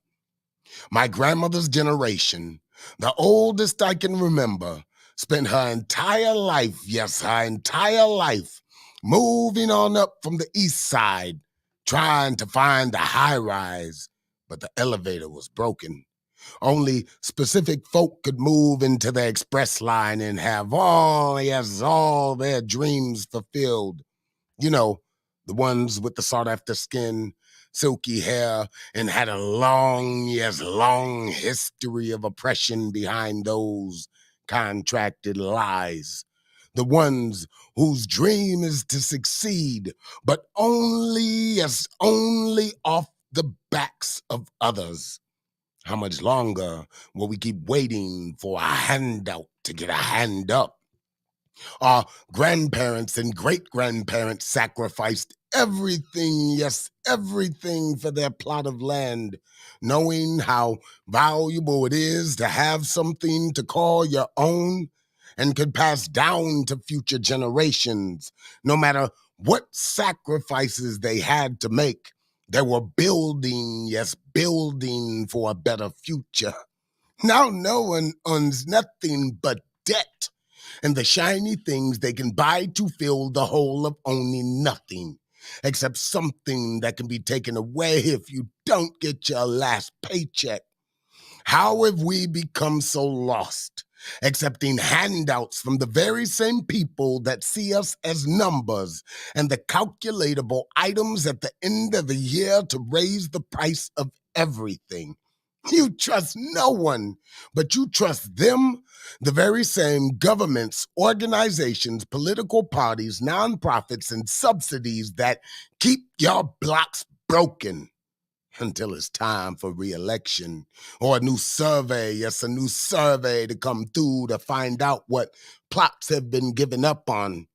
Speaker 2: My grandmother's generation, the oldest I can remember, spent her entire life, yes, her entire life, moving on up from the east side, trying to find the high rise, but the elevator was broken. Only specific folk could move into the express line and have all their dreams fulfilled. You know, the ones with the sought-after skin, silky hair, and had a long history of oppression behind those contracted lies. The ones whose dream is to succeed, but only off the backs of others. How much longer will we keep waiting for a handout to get a hand up? Our grandparents and great-grandparents sacrificed everything, yes, everything for their plot of land, knowing how valuable it is to have something to call your own and could pass down to future generations. No matter what sacrifices they had to make, they were building, yes, building for a better future. Now no one owns nothing but debt and the shiny things they can buy to fill the hole of owning nothing, except something that can be taken away if you don't get your last paycheck. How have we become so lost accepting handouts from the very same people that see us as numbers and the calculatable items at the end of the year to raise the price of everything. You trust no one, but you trust them, the very same governments, organizations, political parties, nonprofits, and subsidies that keep your blocks broken until it's time for re-election or a new survey. Yes, a new survey to come through to find out what plots have been given up on.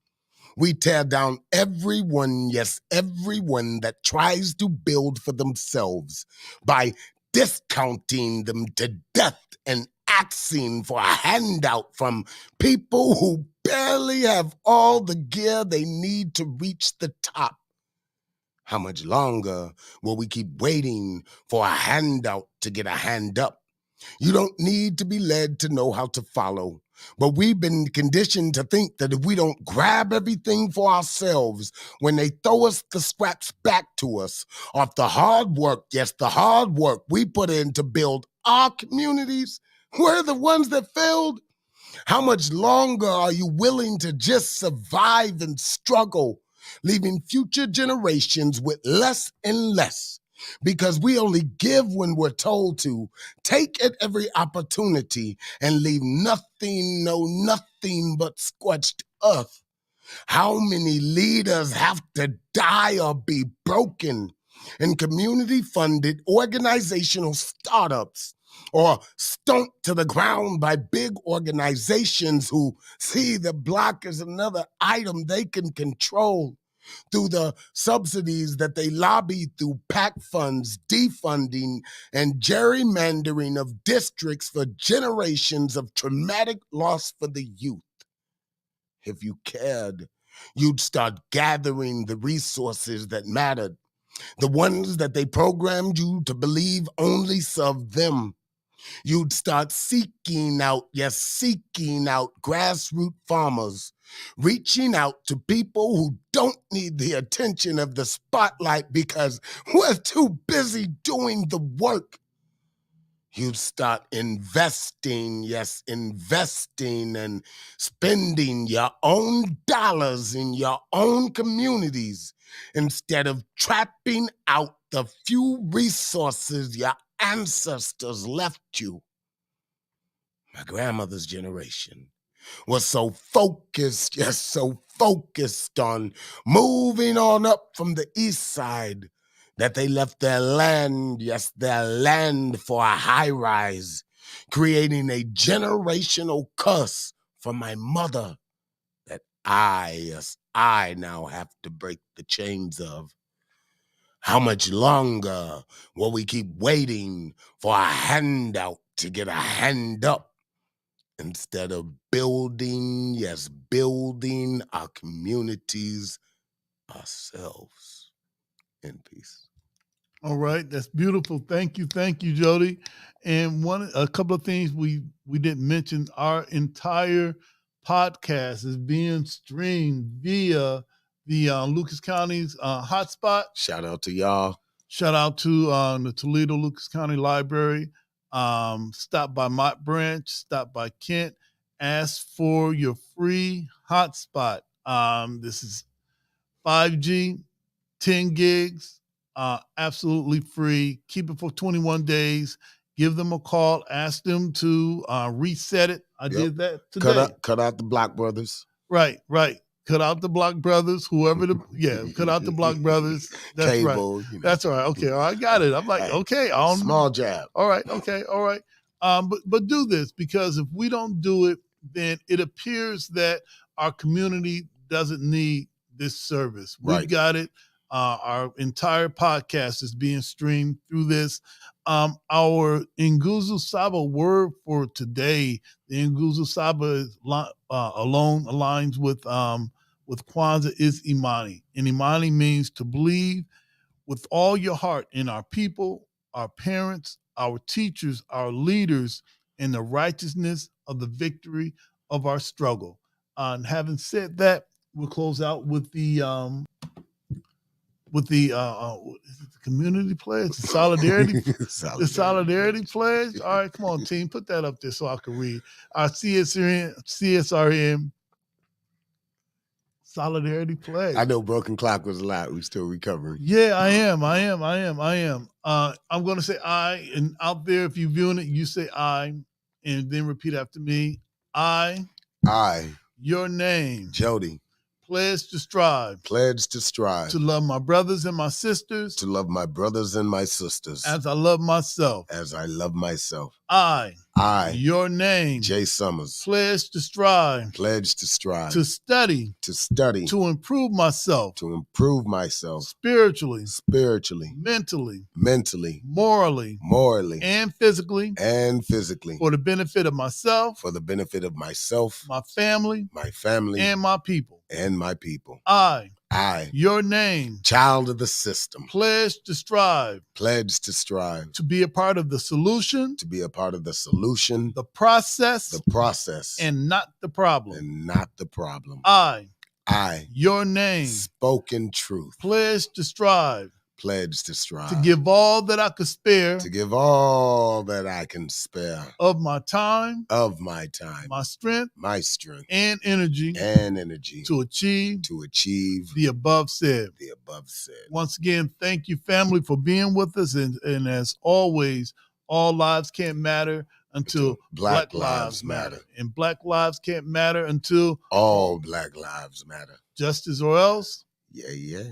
Speaker 2: We tear down everyone, yes, everyone that tries to build for themselves by discounting them to death and asking for a handout from people who barely have all the gear they need to reach the top. How much longer will we keep waiting for a handout to get a hand up? You don't need to be led to know how to follow. But we've been conditioned to think that if we don't grab everything for ourselves, when they throw us the scraps back to us, off the hard work, yes, the hard work we put in to build our communities, we're the ones that failed. How much longer are you willing to just survive and struggle, leaving future generations with less and less? Because we only give when we're told to, take at every opportunity, and leave nothing, no, nothing but scorched earth. How many leaders have to die or be broken in community-funded organizational startups or stomped to the ground by big organizations who see the block as another item they can control through the subsidies that they lobby through PAC funds, defunding, and gerrymandering of districts for generations of traumatic loss for the youth? If you cared, you'd start gathering the resources that mattered, the ones that they programmed you to believe only served them. You'd start seeking out, yes, seeking out grassroots farmers, reaching out to people who don't need the attention of the spotlight because we're too busy doing the work. You'd start investing, yes, investing and spending your own dollars in your own communities instead of trapping out the few resources your ancestors left you. My grandmother's generation was so focused, yes, so focused on moving on up from the east side that they left their land, yes, their land for a high rise, creating a generational curse for my mother that I now have to break the chains of. How much longer will we keep waiting for a handout to get a hand up instead of building, yes, building our communities ourselves? In peace.
Speaker 1: All right, that's beautiful. Thank you, Jody. And a couple of things we didn't mention: our entire podcast is being streamed via the Lucas County's hotspot.
Speaker 2: Shout out to y'all.
Speaker 1: Shout out to the Toledo Lucas County Library. Stop by Mott Branch. Stop by Kent. Ask for your free hotspot. This is 5G, 10 gigs. Absolutely free. Keep it for 21 days. Give them a call. Ask them to reset it. I did that today.
Speaker 2: Cut out the Block Brothers.
Speaker 1: Right. Cut out the Block Brothers. Cut out the Block Brothers. That's
Speaker 2: Cable,
Speaker 1: right. That's all right. Okay, I got it. I'm like, okay,
Speaker 2: small jab.
Speaker 1: All right. Okay. All right. But do this, because if we don't do it, then it appears that our community doesn't need this service. We've got it. Our entire podcast is being streamed through this. Our Nguzu Saba word for today, the Nguzu Saba alone aligns with Kwanzaa, is Imani. And Imani means to believe with all your heart in our people, our parents, our teachers, our leaders, and the righteousness of the victory of our struggle. And having said that, we'll close out with the with the is it the community pledge, the solidarity, the solidarity pledge. All right, come on, team, put that up there so I can read. Our CSRN solidarity pledge.
Speaker 2: I know broken clock was a lot. We're still recovering.
Speaker 1: Yeah, I am. I'm going to say I, and out there, if you're viewing it, you say I, and then repeat after me. I, your name,
Speaker 2: Jody,
Speaker 1: pledge to strive
Speaker 2: to
Speaker 1: love my brothers and my sisters as I love myself. I, your name,
Speaker 2: Jay Summers,
Speaker 1: pledge to strive to study to improve myself spiritually, mentally, morally, and physically for the benefit of myself, my family, and my people. I, your name,
Speaker 2: child of the system,
Speaker 1: pledge to strive to be a part of the solution, the process, and not the problem. I, your name,
Speaker 2: spoken truth,
Speaker 1: pledge to strive to give all that I could spare, of my time, my strength, and energy to achieve the above said. Once again, thank you, family, for being with us. And as always, all lives can't matter until Black lives matter. And Black lives can't matter until
Speaker 2: all Black lives matter.
Speaker 1: justice or else.
Speaker 2: Yeah.